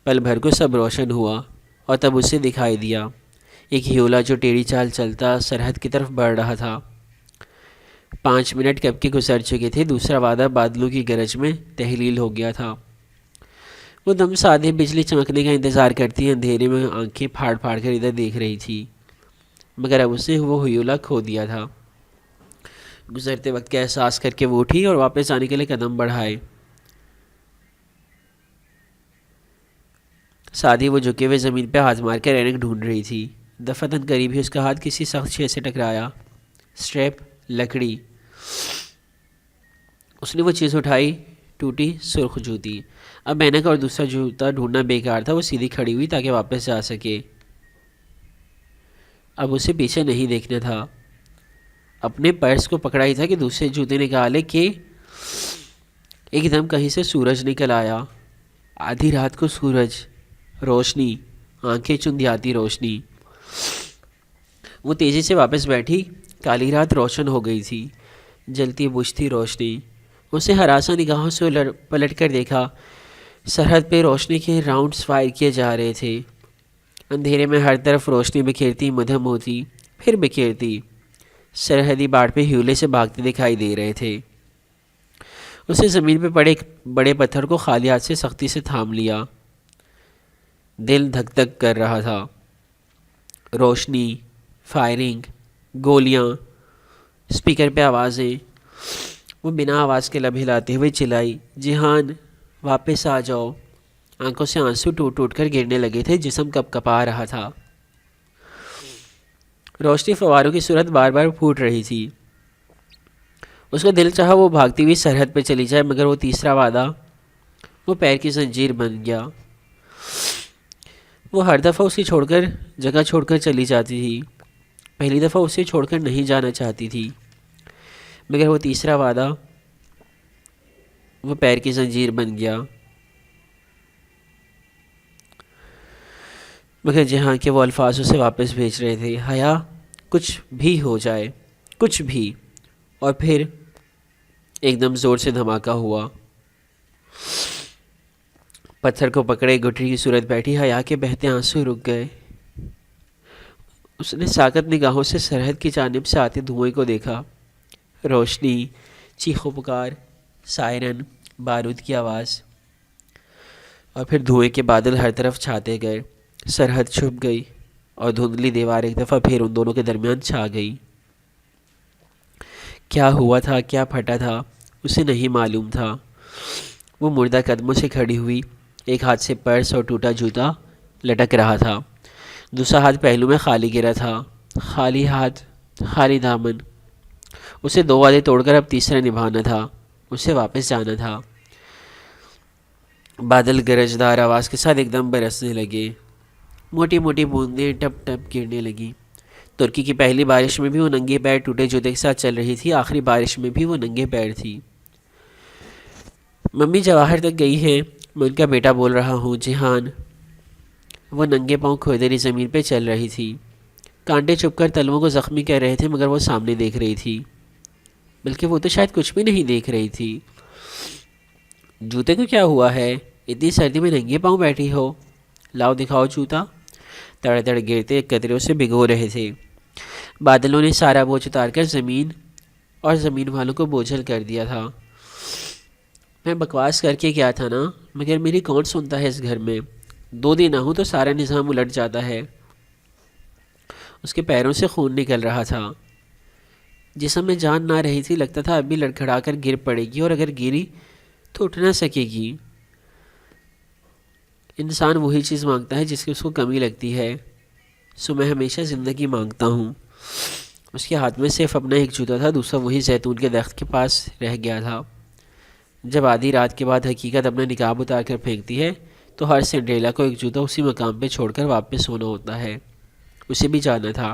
پل بھر کو سب روشن ہوا، اور تب اسے دکھائی دیا ایک ہیولا جو ٹیڑھی چال چلتا سرحد کی طرف بڑھ رہا تھا۔ 5 منٹ کب کے گزر چکے تھے۔ دوسرا وعدہ بادلوں کی گرج میں تحلیل ہو گیا تھا۔ وہ دم سادھے بجلی چمکنے کا انتظار کرتی اندھیرے میں آنکھیں پھاڑ پھاڑ کر ادھر دیکھ رہی تھی، مگر اب اس نے وہ ہیولا کھو دیا تھا۔ گزرتے وقت کا احساس کر کے وہ اٹھی اور واپس آنے کے لیے قدم بڑھائے۔ سادھی وہ جھکے ہوئے زمین پہ ہاتھ مار کر اینک ڈھونڈ رہی تھی۔ دفتن قریب ہی اس کا ہاتھ کسی سخت شے سے ٹکرایا۔ اسٹریپ، لکڑی۔ اس نے وہ چیز اٹھائی، ٹوٹی سرخ جوتی۔ اب اینک اور دوسرا جوتا ڈھونڈنا بیکار تھا۔ وہ سیدھی کھڑی ہوئی تاکہ واپس جا سکے۔ اب اسے پیچھے نہیں دیکھنا تھا۔ اپنے پرس کو پکڑا ہی تھا کہ دوسرے جوتے نکالے کہ ایک دم کہیں سے سورج نکل آیا۔ آدھی رات کو سورج، روشنی، آنکھیں چندھیاتی روشنی۔ وہ تیزی سے واپس بیٹھی۔ کالی رات روشن ہو گئی تھی، جلتی بجھتی روشنی۔ اسے ہراساں نگاہوں سے پلٹ کر دیکھا۔ سرحد پہ روشنی کے راؤنڈز فائر کیے جا رہے تھے۔ اندھیرے میں ہر طرف روشنی بکھیرتی مدھم ہوتی، پھر بکھیرتی۔ سرحدی باڑ پہ ہیولے سے بھاگتے دکھائی دے رہے تھے۔ اسے زمین پہ پڑے ایک بڑے پتھر کو خالی ہاتھ سے سختی سے تھام لیا۔ دل دھک دھک کر رہا تھا۔ روشنی، فائرنگ، گولیاں، اسپیکر پہ آوازیں۔ وہ بنا آواز کے لب ہلاتے ہوئے چلائی، جہان واپس آ جاؤ۔ آنکھوں سے آنسو ٹوٹ ٹوٹ کر گرنے لگے تھے، جسم کپ کپا رہا تھا۔ روشنی فواروں کی صورت بار بار پھوٹ رہی تھی۔ اس کا دل چاہا وہ بھاگتی ہوئی سرحد پہ چلی جائے، مگر وہ تیسرا وعدہ، وہ پیر کی زنجیر بن گیا۔ وہ ہر دفعہ اسے چھوڑ کر جگہ چھوڑ کر چلی جاتی تھی۔ پہلی دفعہ اسے چھوڑ کر نہیں جانا چاہتی تھی، مگر وہ تیسرا وعدہ، وہ پیر کی زنجیر بن گیا۔ مگر جہاں کے وہ الفاظ اسے واپس بھیج رہے تھے، حیا کچھ بھی ہو جائے، کچھ بھی۔ اور پھر ایک دم زور سے دھماکہ ہوا۔ پتھر کو پکڑے گٹری کی صورت بیٹھی، حیا کے بہتے آنسو رک گئے۔ اس نے ساکت نگاہوں سے سرحد کی جانب سے آتے دھوئیں کو دیکھا، روشنی، چیخ و پکار، سائرن، بارود کی آواز، اور پھر دھوئیں کے بادل ہر طرف چھاتے گئے۔ سرحد چھپ گئی اور دھندلی دیوار ایک دفعہ پھر ان دونوں کے درمیان چھا گئی۔ کیا ہوا تھا، کیا پھٹا تھا، اسے نہیں معلوم تھا۔ وہ مردہ قدموں سے کھڑی ہوئی، ایک ہاتھ سے پرس اور ٹوٹا جوتا لٹک رہا تھا، دوسرا ہاتھ پہلو میں خالی گرا تھا، خالی ہاتھ، خالی دامن۔ اسے 2 وعدے توڑ کر اب تیسرا نبھانا تھا، اسے واپس جانا تھا۔ بادل گرجدار آواز کے ساتھ ایک دم برسنے لگے، موٹی موٹی بوندیں ٹپ ٹپ گرنے لگیں۔ ترکی کی پہلی بارش میں بھی وہ ننگے پیر ٹوٹے جوتے کے ساتھ چل رہی تھی، آخری بارش میں بھی وہ ننگے پیر تھی۔ ممی جواہر تک گئی ہیں، میں ان کا بیٹا بول رہا ہوں، جہان۔ وہ ننگے پاؤں کھودری زمین پہ چل رہی تھی، کانٹے چپ کر تلووں کو زخمی کر رہے تھے، مگر وہ سامنے دیکھ رہی تھی، بلکہ وہ تو شاید کچھ بھی نہیں دیکھ رہی تھی۔ جوتے کو کیا ہوا ہے؟ اتنی سردی میں ننگے پاؤں بیٹھی ہو؟ لاؤ دکھاؤ جوتا۔ تڑ تڑ گرتے قطرے اسے بھگو رہے تھے۔ بادلوں نے سارا بوجھ اتار کر زمین اور زمین والوں کو بوجھل کر دیا تھا۔ میں بکواس کر کے گیا تھا نا، مگر میری کون سنتا ہے اس گھر میں؟ 2 دن نہ ہوں تو سارا نظام الٹ جاتا ہے۔ اس کے پیروں سے خون نکل رہا تھا، جسم میں جان نہ رہی تھی، لگتا تھا ابھی لڑکھڑا کر گر پڑے گی، اور اگر گری تو اٹھ نہ سکے گی۔ انسان وہی چیز مانگتا ہے جس کی اس کو کمی لگتی ہے، سو میں ہمیشہ زندگی مانگتا ہوں۔ اس کے ہاتھ میں صرف اپنا ایک جوتا تھا، دوسرا وہی زیتون کے درخت کے پاس رہ گیا تھا۔ جب آدھی رات کے بعد حقیقت اپنا نقاب اتار کر پھینکتی ہے تو ہر سنڈریلا کو ایک جوتا اسی مقام پہ چھوڑ کر واپس ہونا ہوتا ہے۔ اسے بھی جانا تھا۔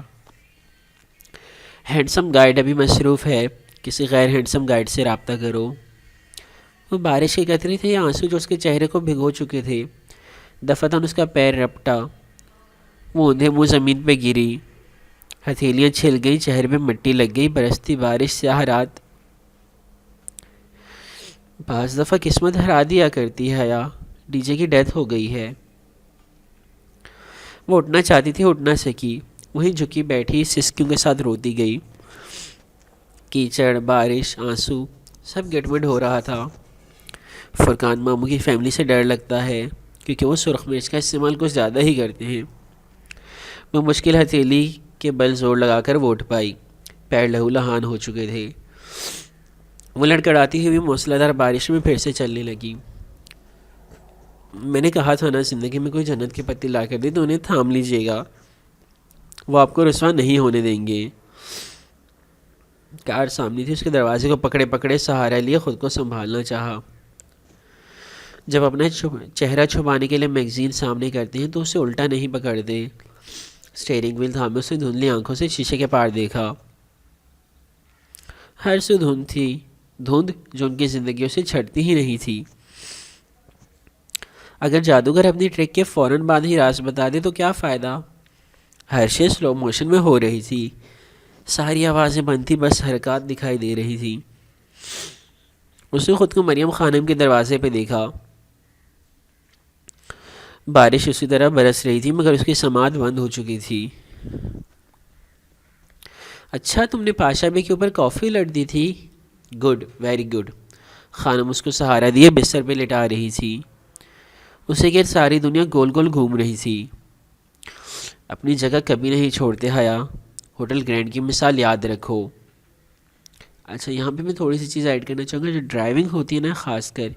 ہینڈسم گائیڈ ابھی مصروف ہے، کسی غیر ہینڈسم گائیڈ سے رابطہ کرو۔ وہ بارش کے قطرے تھے یا آنسو جو اس کے چہرے کو بھگو چکے تھے؟ دفعتاً اس کا پیر رپٹا، وہ اندھے منہ زمین پہ گری، ہتھیلیاں چھل گئیں، چہرے پہ مٹی لگ گئی، برستی بارش، سیاہ رات۔ بعض دفعہ قسمت ہرا دیا کرتی ہے، یا ڈی جے کی ڈیتھ ہو گئی ہے۔ وہ اٹھنا چاہتی تھی، اٹھ نہ سکی، وہیں جھکی بیٹھی سسکیوں کے ساتھ روتی گئی۔ کیچڑ، بارش، آنسو، سب گٹمٹ ہو رہا تھا۔ فرقان ماموں کی فیملی سے ڈر لگتا ہے، کیونکہ وہ سرخ مرچ کا استعمال کچھ زیادہ ہی کرتے ہیں۔ وہ مشکل ہتھیلی کے بل زور لگا کر وہ اٹھ پائی، پیر لہو لہان ہو چکے تھے۔ وہ لڑکڑاتی ہوئی موسلا دھار بارش میں پھر سے چلنے لگی۔ میں نے کہا تھا نا، زندگی میں کوئی جنت کے پتے لا کر دے تو انہیں تھام لیجیے گا، وہ آپ کو رسوا نہیں ہونے دیں گے۔ کار سامنے تھی، اس کے دروازے کو پکڑے پکڑے سہارا لیے خود کو سنبھالنا چاہا۔ جب اپنا چہرہ چھپانے کے لیے میگزین سامنے کرتے ہیں تو اسے الٹا نہیں پکڑتے۔ اسٹیئرنگ وہیل تھامے اس نے دھندلی آنکھوں سے شیشے کے پار دیکھا۔ ہر سو دھند تھی، دھند جو ان کی زندگیوں سے چھٹتی ہی نہیں تھی۔ اگر جادوگر اپنی ٹرک کے فوراً بعد ہی راز بتا دے تو کیا فائدہ؟ ہر شے سلو موشن میں ہو رہی تھی، ساری آوازیں بند تھی، بس حرکات دکھائی دے رہی تھی۔ اس نے خود کو مریم خانم کے دروازے پہ دیکھا۔ بارش اسی طرح برس رہی تھی، مگر اس کی سماعت بند ہو چکی تھی۔ اچھا، تم نے پاشا بے کے اوپر کافی الٹ دی تھی؟ Good, very good. خانم اس کو سہارا دیے بستر پہ لٹا رہی تھی، اسے گرد ساری دنیا گول گول گھوم رہی تھی۔ اپنی جگہ کبھی نہیں چھوڑتے حیا، ہوٹل گرینڈ کی مثال یاد رکھو۔ اچھا، یہاں پہ میں تھوڑی سی چیز ایڈ کرنا چاہوں گا۔ جو ڈرائیونگ ہوتی ہے نا، خاص کر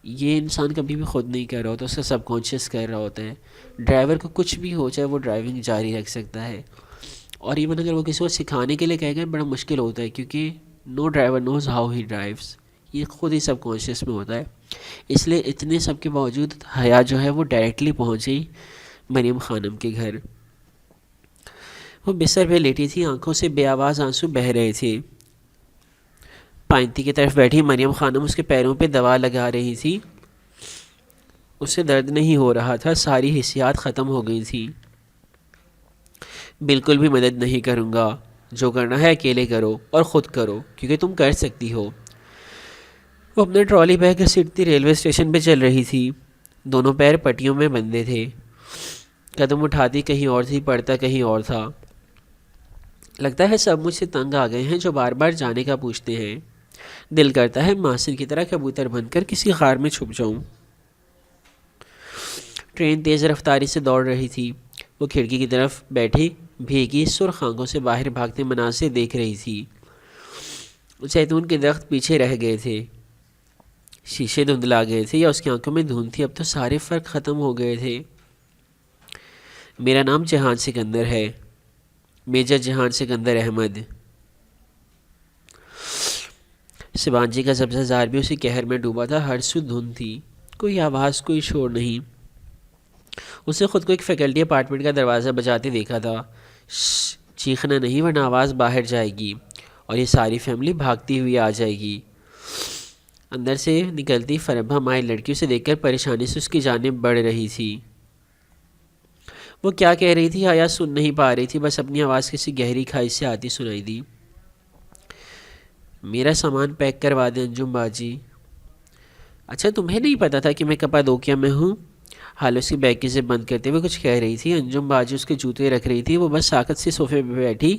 یہ انسان کبھی بھی خود نہیں کر رہا ہوتا، اس کا سب کانشیس کر رہا ہوتا ہے۔ ڈرائیور کو کچھ بھی ہو جائے وہ ڈرائیونگ جاری رکھ سکتا ہے، اور ایون اگر وہ کسی کو سکھانے کے لیے کہے گا بڑا مشکل ہوتا ہے، کیونکہ no driver knows how he drives, یہ خود ہی سب کانشیس میں ہوتا ہے۔ اس لیے اتنے سب کے باوجود حیا جو ہے وہ ڈائریکٹلی پہنچ گئی مریم خانم کے گھر۔ وہ بستر پہ لیٹی تھی، آنکھوں سے بے آواز آنسو بہہ رہے تھے۔ پائنتی کی طرف بیٹھی مریم خانم اس کے پیروں پہ دوا لگا رہی تھی۔ اسے درد نہیں ہو رہا تھا، ساری حسیات ختم ہو گئی تھی۔ بالکل بھی مدد نہیں کروں گا، جو کرنا ہے اکیلے کرو اور خود کرو، کیونکہ تم کر سکتی ہو۔ وہ اپنا ٹرالی بیگ گھسیٹتی ریلوے اسٹیشن پہ چل رہی تھی۔ دونوں پیر پٹیوں میں بندھے تھے، قدم اٹھاتی کہیں اور تھی، پڑتا کہیں اور تھا۔ لگتا ہے سب مجھ سے تنگ آ گئے ہیں جو بار بار جانے کا پوچھتے ہیں۔ دل کرتا ہے ماسن کی طرح کبوتر بن کر کسی غار میں چھپ جاؤں۔ ٹرین تیز رفتاری سے دوڑ رہی تھی۔ وہ کھڑکی کی طرف بیٹھی بھیگی سرخ آنکھوں سے باہر بھاگتے مناظر دیکھ رہی تھی۔ زیتون کے درخت پیچھے رہ گئے تھے، شیشے دھندلا گئے تھے یا اس کی آنکھوں میں دھند تھی، اب تو سارے فرق ختم ہو گئے تھے۔ میرا نام جہان سکندر ہے، میجر جہان سکندر احمد۔ سبانجی کا سبزہ زار بھی اسی قہر میں ڈوبا تھا، ہر سو دھند تھی، کوئی آواز کوئی شور نہیں۔ اس نے خود کو ایک فیکلٹی اپارٹمنٹ کا دروازہ بجاتے دیکھا تھا۔ چیخنا نہیں ورنہ آواز باہر جائے گی اور یہ ساری فیملی بھاگتی ہوئی آ جائے گی۔ اندر سے نکلتی فربہ مائع لڑکی اسے دیکھ کر پریشانی سے اس کی جانب بڑھ رہی تھی۔ وہ کیا کہہ رہی تھی حیا سن نہیں پا رہی تھی، بس اپنی آواز کسی گہری کھائی سے آتی سنائی دی۔ میرا سامان پیک کروا دیں انجم باجی۔ اچھا تمہیں نہیں پتا تھا کہ میں کپادوکیا میں ہوں؟ حال اس کی بیگ کی زپ بند کرتے ہوئے کچھ کہہ رہی تھی۔ انجم باجی اس کے جوتے رکھ رہی تھی، وہ بس ساکت سے صوفے پہ بیٹھی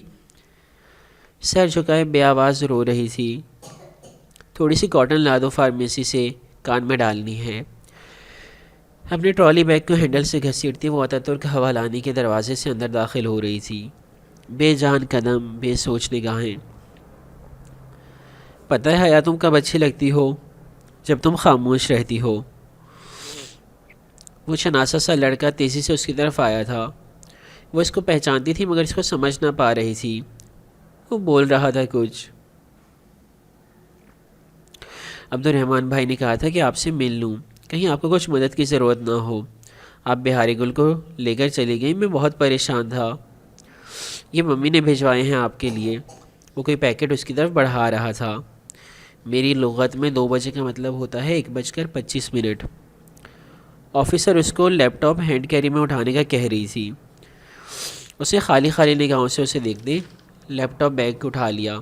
سر جھکائے بے آواز رو رہی تھی۔ تھوڑی سی کاٹن لا دو فارمیسی سے، کان میں ڈالنی ہے۔ اپنے ٹرالی بیگ کو ہینڈل سے گھسیٹتی وہ اتاترک حوالانی کے دروازے سے اندر داخل ہو رہی تھی۔ بے جان قدم، بے سوچ نگاہیں۔ پتہ ہے حیا تم کب اچھی لگتی ہو؟ جب تم خاموش رہتی ہو۔ وہ شناسا سا لڑکا تیزی سے اس کی طرف آیا تھا۔ وہ اس کو پہچانتی تھی مگر اس کو سمجھ نہ پا رہی تھی۔ وہ بول رہا تھا کچھ۔ عبدالرحمن بھائی نے کہا تھا کہ آپ سے مل لوں، کہیں آپ کو کچھ مدد کی ضرورت نہ ہو۔ آپ بہاری گل کو لے کر چلی گئی، میں بہت پریشان تھا۔ یہ ممی نے بھیجوائے ہیں آپ کے لیے۔ وہ کوئی پیکٹ اس کی طرف بڑھا رہا تھا۔ میری لغت میں 2 بجے کا مطلب ہوتا ہے 1:25۔ آفیسر اس کو لیپ ٹاپ ہینڈ کیری میں اٹھانے کا کہہ رہی تھی۔ اسے خالی نگاہوں سے اسے دیکھتے لیپ ٹاپ بیگ اٹھا لیا۔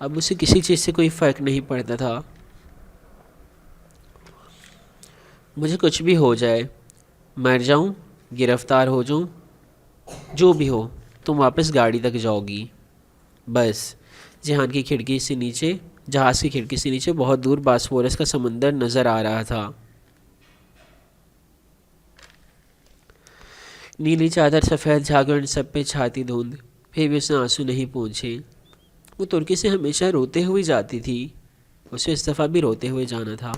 اب اسے کسی چیز سے کوئی فرق نہیں پڑتا تھا۔ مجھے کچھ بھی ہو جائے، مر جاؤں، گرفتار ہو جاؤں، جو بھی ہو، تم واپس گاڑی تک جاؤ گی بس۔ جہاز کی کھڑکی سے نیچے بہت دور باسفورس کا سمندر نظر آ رہا تھا۔ نیلی چادر، سفید جھاگ اور ان سب پہ چھاتی دھند، پھر بھی اس نے آنسو نہیں پہنچے۔ وہ ترکی سے ہمیشہ روتے ہوئے جاتی تھی، اسے اس دفعہ بھی روتے ہوئے جانا تھا،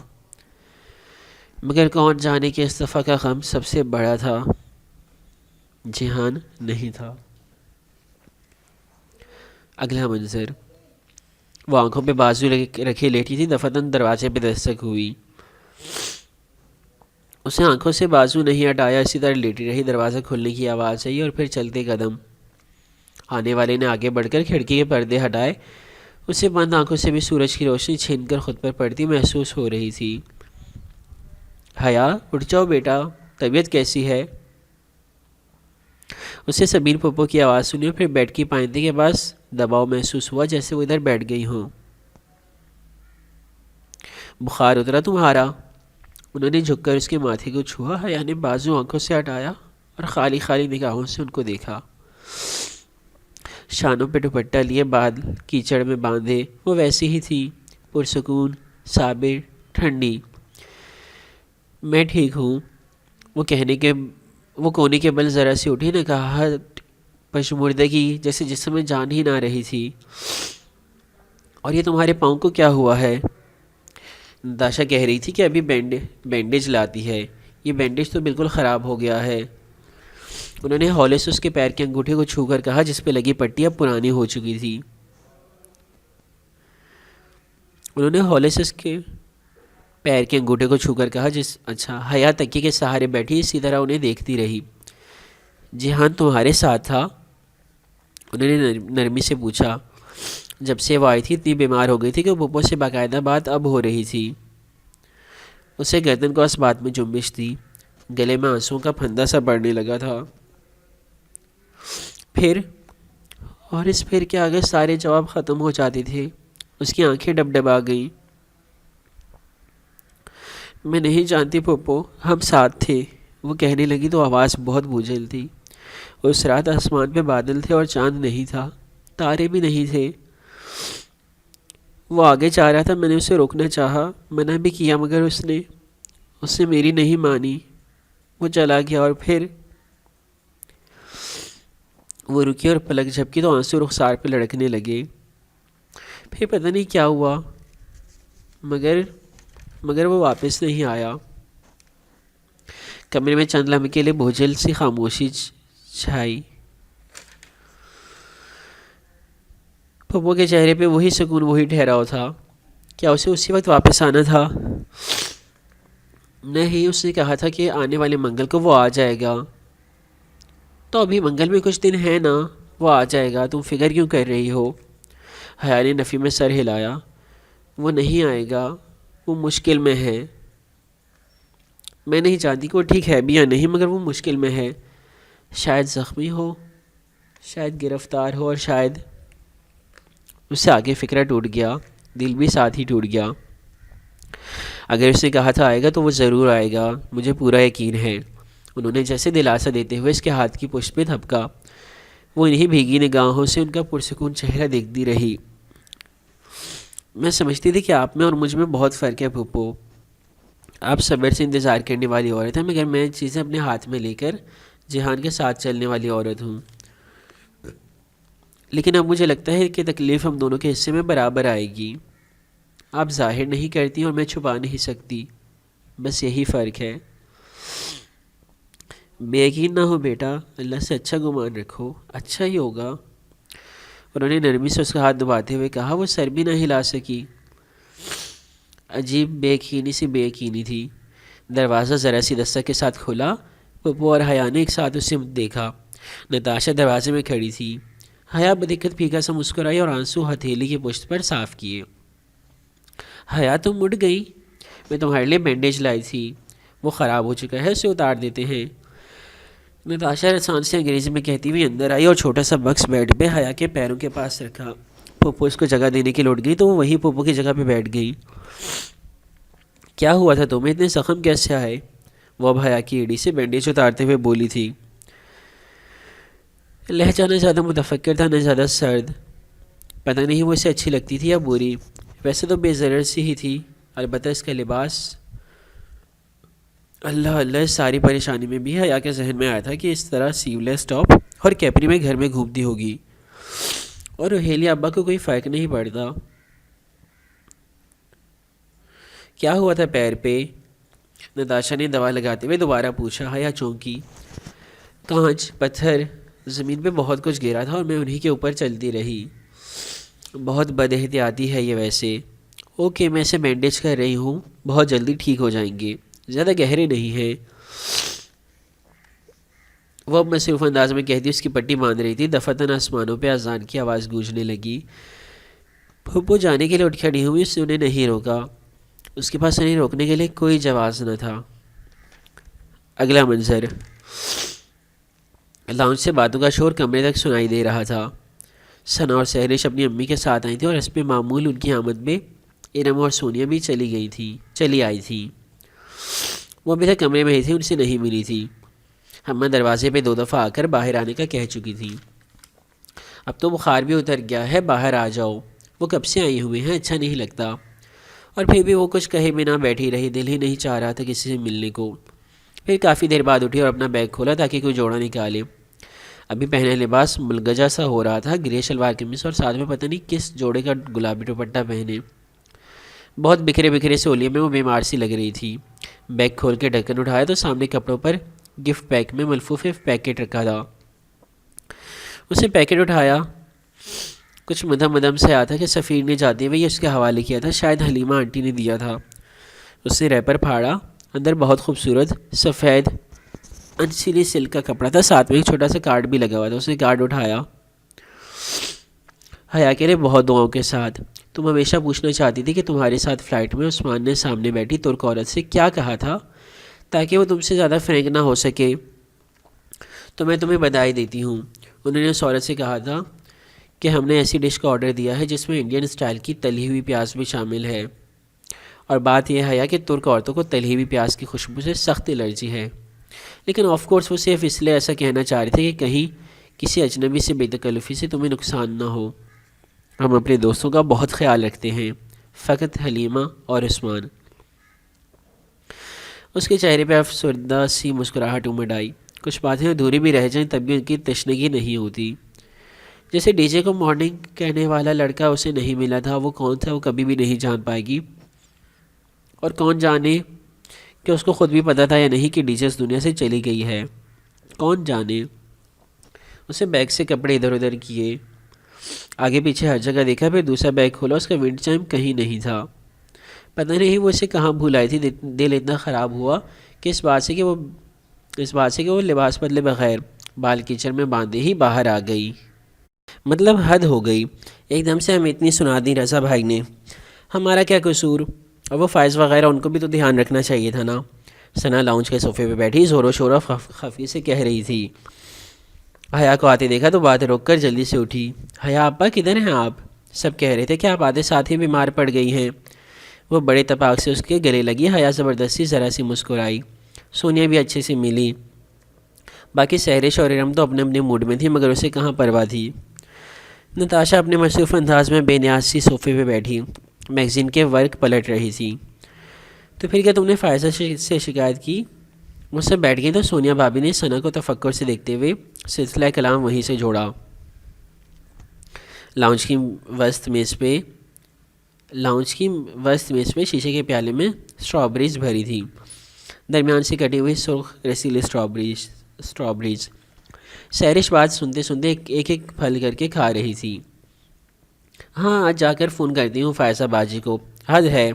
مگر کون جانے کہ اس دفعہ کا غم سب سے بڑا تھا، جہان نہیں تھا۔ اگلا منظر، وہ آنکھوں پہ بازو رکھے لیٹی تھی، دفعتاً دروازے پہ دستک ہوئی۔ اسے آنکھوں سے بازو نہیں ہٹایا، اسی طرح لیٹی رہی۔ دروازہ کھلنے کی آواز آئی اور پھر چلتے قدم۔ آنے والے نے آگے بڑھ کر کھڑکی کے پردے ہٹائے۔ اسے بند آنکھوں سے بھی سورج کی روشنی چھین کر خود پر پڑتی محسوس ہو رہی تھی۔ حیا اٹھ جاؤ بیٹا، طبیعت کیسی ہے؟ اسے سبیر پھپھو کی آواز سنی اور پھر بیڈ کی پائندے کے پاس دباؤ محسوس ہوا، جیسے وہ ادھر بیٹھ گئی ہوں۔ بخار اترا تمہارا؟ انہوں نے جھک کر اس کے ماتھے کو چھوا۔ حیا نے بازو آنکھوں سے ہٹایا اور خالی نگاہوں سے ان کو دیکھا۔ شانوں پہ دوپٹہ لیے بال کیچڑ میں باندھے وہ ویسی ہی تھی، پرسکون، صابر، ٹھنڈی۔ میں ٹھیک ہوں، وہ کونے کے بل ذرا سی اٹھی، نے کہا پشمردگی جیسے جسم میں جان ہی نہ رہی تھی۔ اور یہ تمہارے پاؤں کو کیا ہوا ہے؟ نتاشا کہہ رہی تھی کہ ابھی بینڈیج لاتی ہے، یہ بینڈیج تو بالکل خراب ہو گیا ہے۔ انہوں نے ہولے سے اس کے پیر کے انگوٹھے کو چھو کر کہا، جس پہ لگی پٹی اب پرانی ہو چکی تھی۔ انہوں نے ہولے سے اس کے پیر کے انگوٹھے کو چھو کر کہا، اچھا۔ حیا تکیے کے سہارے بیٹھی اسی طرح انہیں دیکھتی رہی۔ جہان تمہارے ساتھ تھا؟ انہوں نے نرمی سے پوچھا۔ جب سے وہ آئی تھی اتنی بیمار ہو گئی تھی کہ پھپھو سے باقاعدہ بات اب ہو رہی تھی۔ اسے گردن کو اس بات میں جنبش تھی، گلے میں آنسوؤں کا پھندا سا پڑنے لگا تھا۔ پھر اور اس پھر کے آگے سارے جواب ختم ہو جاتے تھے۔ اس کی آنکھیں ڈبڈبا گئیں۔ میں نہیں جانتی پھپھو، ہم ساتھ تھے، وہ کہنے لگی تو آواز بہت بوجھل تھی۔ اس رات آسمان پہ بادل تھے اور چاند نہیں تھا، تارے بھی نہیں تھے۔ وہ آگے جا رہا تھا، میں نے اسے روکنا چاہا، منع بھی کیا، مگر اس نے میری نہیں مانی۔ وہ چلا گیا اور پھر وہ رکی اور پلک جھپکی تو آنسو رخسار پہ لڑکنے لگے۔ پھر پتہ نہیں کیا ہوا، مگر وہ واپس نہیں آیا۔ کمرے میں چند لمحے کے لیے بوجھل سی خاموشی چھائی۔ پھپھو کے چہرے پہ وہی سکون، وہی ٹھہراؤ تھا۔ کیا اسے اسی وقت واپس آنا تھا؟ نہیں، اس نے کہا تھا کہ آنے والے منگل کو وہ آ جائے گا۔ تو ابھی منگل میں کچھ دن ہے نا، وہ آ جائے گا، تم فکر کیوں کر رہی ہو؟ حیا نے نفی میں سر ہلایا۔ وہ نہیں آئے گا، وہ مشکل میں ہے۔ میں نہیں جانتی کہ وہ ٹھیک ہے بھی یا نہیں، مگر وہ مشکل میں ہے۔ شاید زخمی ہو، شاید گرفتار ہو، اور شاید… اس سے آگے فکرہ ٹوٹ گیا، دل بھی ساتھ ہی ٹوٹ گیا۔ اگر اس نے کہا تھا آئے گا تو وہ ضرور آئے گا، مجھے پورا یقین ہے۔ انہوں نے جیسے دلاسا دیتے ہوئے اس کے ہاتھ کی پشت پہ تھپکا۔ وہ انہی بھیگی نگاہوں سے ان کا پرسکون چہرہ دیکھتی رہی۔ میں سمجھتی تھی کہ آپ میں اور مجھ میں بہت فرق ہے پھپھو۔ آپ صبر سے انتظار کرنے والی عورت ہیں، مگر میں چیزیں اپنے ہاتھ میں لے کر جہان کے ساتھ چلنے والی عورت ہوں۔ لیکن اب مجھے لگتا ہے کہ تکلیف ہم دونوں کے حصے میں برابر آئے گی۔ آپ ظاہر نہیں کرتی اور میں چھپا نہیں سکتی، بس یہی فرق ہے۔ بے یقین نہ ہو بیٹا، اللہ سے اچھا گمان رکھو، اچھا ہی ہوگا۔ انہوں نے نرمی سے اس کا ہاتھ دباتے ہوئے کہا۔ وہ سر بھی نہ ہلا سکی۔ عجیب بے یقینی تھی۔ دروازہ ذرا سی دستک کے ساتھ کھلا۔ پھپھو اور حیا نے ایک ساتھ اسے دیکھا۔ نتاشا دروازے میں کھڑی تھی۔ حیا بدقت پھیکا سا مسکرائی اور آنسو ہتھیلی کی پشت پر صاف کیے۔ حیا تم اٹھ گئی؟ میں تمہارے لیے بینڈیج لائی تھی، وہ خراب ہو چکا ہے، اسے اتار دیتے ہیں۔ نتاشا رسان سے انگریزی میں کہتی ہوئی اندر آئی اور چھوٹا سا بکس بیڈ پہ حیا کے پیروں کے پاس رکھا۔ پھپھو اس کو جگہ دینے کی لوٹ گئی تو وہ وہی پھپھو کی جگہ پہ بیٹھ گئی۔ کیا ہوا تھا تمہیں؟ اتنے زخم کیسے آئے؟ وہ اب حیا کی ایڑی سے بینڈیج اتارتے ہوئے بولی تھی۔ لہجہ نہ زیادہ متفکر تھا، نہ زیادہ سرد۔ پتہ نہیں وہ اسے اچھی لگتی تھی یا بری۔ ویسے تو بے ضرر سی ہی تھی، البتہ اس کا لباس… اللہ، اس ساری پریشانی میں بھی حیا کے ذہن میں آیا تھا کہ اس طرح سیو لیس ٹاپ اور کیپری میں گھر میں گھومتی ہوگی، اور روحیلی ابا کو کوئی فرق نہیں پڑتا۔ کیا ہوا تھا پیر پہ؟ نتاشا نے دوا لگاتے ہوئے دوبارہ پوچھا۔ حیا چونکی۔ کانچ، پتھر، زمین پہ بہت کچھ گرا تھا اور میں انہی کے اوپر چلتی رہی۔ بہت بد احتیاطی ہے یہ ویسے۔ اوکے، میں اسے بینڈیج کر رہی ہوں، بہت جلدی ٹھیک ہو جائیں گے، زیادہ گہرے نہیں ہیں۔ وہ اب مصروف انداز میں کہتی اس کی پٹی باندھ رہی تھی۔ دفعتاً آسمانوں پہ اذان کی آواز گونجنے لگی۔ پھپھو جانے کے لیے اٹھ کھڑی ہوئی، اس نے انہیں نہیں روکا۔ اس کے پاس انہیں روکنے کے لیے کوئی جواز نہ تھا۔ اگلا منظر۔ لاؤنج سے باتوں کا شور کمرے تک سنائی دے رہا تھا۔ ثنا اور سہرش اپنی امی کے ساتھ آئی تھیں اور حسب معمول ان کی آمد میں ارم اور سونیا بھی چلی آئی تھی۔ وہ ابھی تک کمرے میں ہی تھی، ان سے نہیں ملی تھی۔ اماں دروازے پہ 2 دفعہ آ کر باہر آنے کا کہہ چکی تھی۔ اب تو بخار بھی اتر گیا ہے، باہر آ جاؤ۔ وہ کب سے آئی ہوئے ہیں، اچھا نہیں لگتا۔ اور پھر بھی وہ کچھ کہے بنا بیٹھی رہی، دل ہی نہیں چاہ رہا تھا کسی سے ملنے کو۔ پھر کافی دیر بعد اٹھی اور اپنا بیگ کھولا تاکہ کوئی جوڑا نکالے۔ ابھی پہنا لباس ملگجا سا ہو رہا تھا، گرے شلوار قمیص اور ساتھ میں پتہ نہیں کس جوڑے کا گلابی دوپٹہ پہنے۔ بہت بکھرے سے اولیے میں وہ بیمار سی لگ رہی تھی۔ بیگ کھول کے ڈھکن اٹھایا تو سامنے کپڑوں پر گفٹ پیک میں ملفوف پیکٹ رکھا تھا۔ اس نے پیکٹ اٹھایا، کچھ مدھم سے آیا تھا کہ سفیر نے جاتے ہوئے یہ اس کے حوالے کیا تھا، شاید حلیمہ آنٹی نے دیا تھا۔ اس نے ریپر پھاڑا، اندر بہت خوبصورت سفید انسلی سلک کا کپڑا تھا، ساتھ میں ایک چھوٹا سا کارڈ بھی لگا ہوا تھا۔ اس نے کارڈ اٹھایا۔ حیا کے لیے بہت دعاؤں کے ساتھ، تم ہمیشہ پوچھنا چاہتی تھی کہ تمہارے ساتھ فلائٹ میں عثمان نے سامنے بیٹھی ترک عورت سے کیا کہا تھا تاکہ وہ تم سے زیادہ فرینک نہ ہو سکے، تو میں تمہیں بدائی دیتی ہوں۔ انہوں نے اس عورت سے کہا تھا کہ ہم نے ایسی ڈش کا آرڈر دیا ہے جس میں انڈین اسٹائل کی تلی ہوئی پیاز بھی شامل ہے، اور بات یہ ہے کہ ترک عورتوں کو تلی ہوئی پیاز کی خوشبو سے سخت الرجی ہے، لیکن آف کورس وہ صرف اس لیے ایسا کہنا چاہ رہے تھے کہ کہیں کسی اجنبی سے بے تکلفی سے تمہیں نقصان نہ ہو۔ ہم اپنے دوستوں کا بہت خیال رکھتے ہیں، فقط حلیمہ اور عثمان۔ اس کے چہرے پہ افسردہ سی مسکراہٹ امڑ آئی۔ کچھ باتیں ادھوری بھی رہ جائیں تب بھی ان کی تشنگی نہیں ہوتی۔ جیسے ڈی جے کو مارننگ کہنے والا لڑکا اسے نہیں ملا تھا، وہ کون تھا وہ کبھی بھی نہیں جان پائے گی، اور کون جانے کہ اس کو خود بھی پتہ تھا یا نہیں کہ ڈی جے اس دنیا سے چلی گئی ہے۔ کون جانے۔ اسے بیگ سے کپڑے ادھر ادھر کیے، آگے پیچھے ہر جگہ دیکھا، پھر دوسرا بیگ کھولا، اس کا ونڈ چائم کہیں نہیں تھا۔ پتہ نہیں وہ اسے کہاں بھول آئی تھی۔ دل اتنا خراب ہوا کہ اس بات سے کہ وہ لباس بدلے بغیر بال کیچڑ میں باندھے ہی باہر آ گئی۔ مطلب حد ہو گئی، ایک دم سے ہمیں اتنی سنا دی رضا بھائی نے، ہمارا کیا قصور؟ اور وہ فائز وغیرہ ان کو بھی تو دھیان رکھنا چاہیے تھا نا۔ ثنا لاؤنج کے صوفے پہ بیٹھی زور و شور خفی سے کہہ رہی تھی۔ حیا کو آتے دیکھا تو بات روک کر جلدی سے اٹھی۔ حیا ابا کدھر ہیں آپ؟ سب کہہ رہے تھے کہ آپ آتے ساتھ ہی بیمار پڑ گئی ہیں۔ وہ بڑے تپاک سے اس کے گلے لگی۔ حیا زبردستی ذرا سی مسکرائی۔ سونیا بھی اچھے سے ملی۔ باقی سہرش اور ارم تو اپنے اپنے موڈ میں تھی، مگر اسے کہاں پرواہ تھی۔ نتاشا اپنے مصروف انداز میں بے نیاز سی صوفے پہ بیٹھی میگزین کے ورق پلٹ رہی تھی۔ تو پھر کیا تم نے فائزہ سے شکایت کی؟ مجھ سے بیٹھ گئی تو سونیا بھابی نے ثنا کو تفکر سے دیکھتے ہوئے سلسلہ کلام وہیں سے جوڑا۔ لاؤنج کی وسط میز پہ شیشے کے پیالے میں اسٹرابریز بھری تھی، درمیان سے کٹی ہوئی سرخ رسیلی اسٹرابریز۔ سہرش بات سنتے سنتے ایک ایک پھل کر کے کھا رہی تھی۔ ہاں آج جا کر فون کرتی ہوں فائزہ باجی کو، حد ہے۔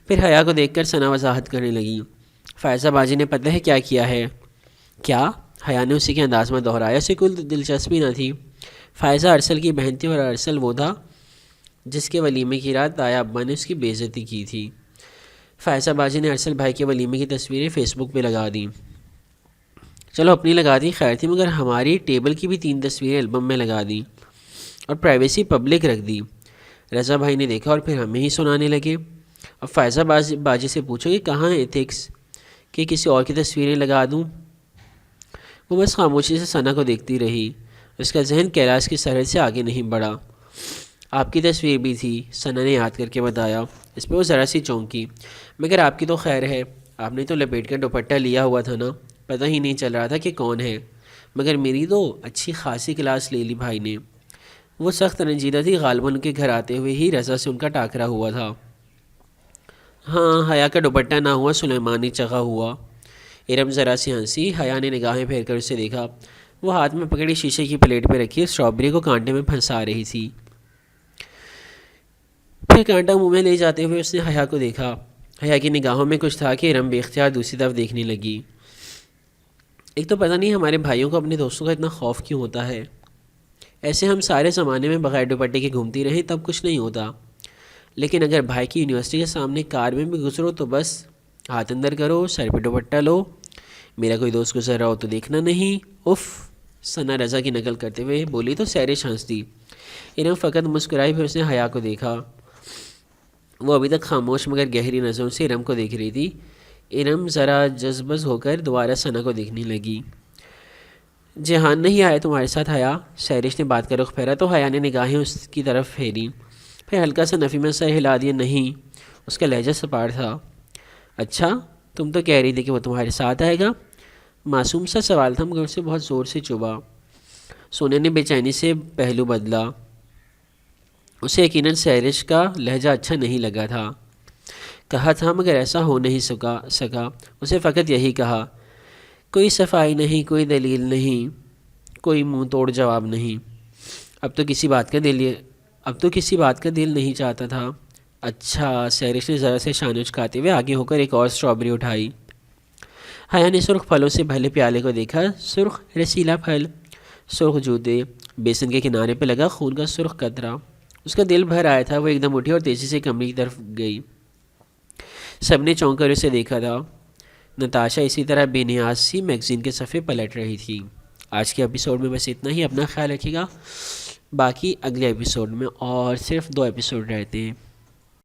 پھر حیا کو دیکھ کر ثنا وضاحت کرنے لگی۔ فائزہ باجی نے پتہ ہے کیا کیا ہے؟ کیا؟ حیا نے اسی کے انداز میں دہرایا، اسے کوئی دلچسپی نہ تھی۔ فائزہ ارسل کی بہن تھی، اور ارسل وہ تھا جس کے ولیمے کی رات تایا ابا نے اس کی بے عزتی کی تھی۔ فائزہ باجی نے ارسل بھائی کے ولیمے کی تصویریں فیس بک پہ لگا دیں۔ چلو اپنی لگا دی خیر تھی، مگر ہماری ٹیبل کی بھی 3 تصویریں البم میں لگا دیں اور پرائیویسی پبلک رکھ دی۔ رضا بھائی نے دیکھا اور پھر ہمیں ہی سنانے لگے۔ اب فائزہ باجی سے پوچھو کہ کہاں ہے ایتھکس کہ کسی اور کی تصویریں لگا دوں؟ وہ بس خاموشی سے ثنا کو دیکھتی رہی، اس کا ذہن کیلاش کی سرحد سے آگے نہیں بڑھا۔ آپ کی تصویر بھی تھی، ثنا نے یاد کر کے بتایا۔ اس پہ وہ ذرا سی چونکی۔ مگر آپ کی تو خیر ہے، آپ نے تو لپیٹ کر دوپٹہ لیا ہوا تھا نا، پتہ ہی نہیں چل رہا تھا کہ کون ہے۔ مگر میری تو اچھی خاصی کلاس لے لی بھائی نے۔ وہ سخت رنجیدہ تھی، غالباً ان کے گھر آتے ہوئے ہی رضا سے ان کا ٹاکرا ہوا تھا۔ ہاں حیا کا دوپٹہ نہ ہوا، سلیمانی چغا ہوا۔ ارم ذرا سی ہنسی۔ حیا نے نگاہیں پھیر کر اسے دیکھا، وہ ہاتھ میں پکڑی شیشے کی پلیٹ پہ رکھی اسٹرابری کو کانٹے میں پھنسا رہی تھی۔ پھر کانٹا منہ میں لے جاتے ہوئے اس نے حیا کو دیکھا۔ حیا کی نگاہوں میں کچھ تھا کہ ارم بے اختیار دوسری طرف دیکھنے لگی۔ ایک تو پتہ نہیں ہمارے بھائیوں کو اپنے دوستوں کا اتنا خوف کیوں ہوتا ہے۔ ایسے ہم سارے زمانے میں بغیر دوپٹے کے گھومتی رہیں تب کچھ نہیں ہوتا، لیکن اگر بھائی کی یونیورسٹی کے سامنے کار میں بھی گزرو تو بس ہاتھ اندر کرو، سر پہ دوپٹہ لو، میرا کوئی دوست گزر رہا ہو تو دیکھنا نہیں۔ اف، ثنا رضا کی نقل کرتے ہوئے بولی تو سہرش ہنس دی۔ ارم فقط مسکرائی، پھر اس نے حیا کو دیکھا۔ وہ ابھی تک خاموش مگر گہری نظروں سے ارم کو دیکھ رہی تھی۔ ارم ذرا جذبز ہو کر دوبارہ ثنا کو دیکھنے لگی۔ جہان نہیں آیا تمہارے ساتھ حیا؟ سہرش نے بات کا رخ پھیرا تو حیا نے نگاہیں اس کی طرف پھیری، پھر ہلکا سا نفی میں سر ہلا دیا۔ نہیں، اس کا لہجہ سپاٹ تھا۔ اچھا، تم تو کہہ رہی تھی کہ وہ تمہارے ساتھ آئے گا۔ معصوم سا سوال تھا مگر اسے بہت زور سے چبھا۔ سونے نے بے چینی سے پہلو بدلا۔ اسے یقیناً سہرش کا لہجہ اچھا نہیں لگا تھا۔ کہا تھا مگر ایسا ہو نہیں سکا۔ اسے فقط یہی کہا، کوئی صفائی نہیں، کوئی دلیل نہیں، کوئی منہ توڑ جواب نہیں۔ اب تو کسی بات کا دل نہیں چاہتا تھا۔ اچھا، سہرش نے ذرا سے شانے اچکاتے ہوئے آگے ہو کر ایک اور اسٹرابری اٹھائی۔ حیا نے سرخ پھلوں سے بھلے پیالے کو دیکھا، سرخ رسیلا پھل، سرخ جوتے، بیسن کے کنارے پہ لگا خون کا سرخ قطرہ۔ اس کا دل بھر آیا تھا۔ وہ ایک دم اٹھی اور تیزی سے کمرے کی طرف گئی۔ سب نے چونک کر اسے دیکھا تھا۔ نتاشا اسی طرح بے نیاز سی میگزین کے صفحے پلٹ رہی تھی۔ آج کے ایپیسوڈ میں بس اتنا ہی۔ اپنا خیال رکھیے گا، باقی اگلے ایپیسوڈ میں، اور صرف 2 ایپیسوڈ رہتے ہیں۔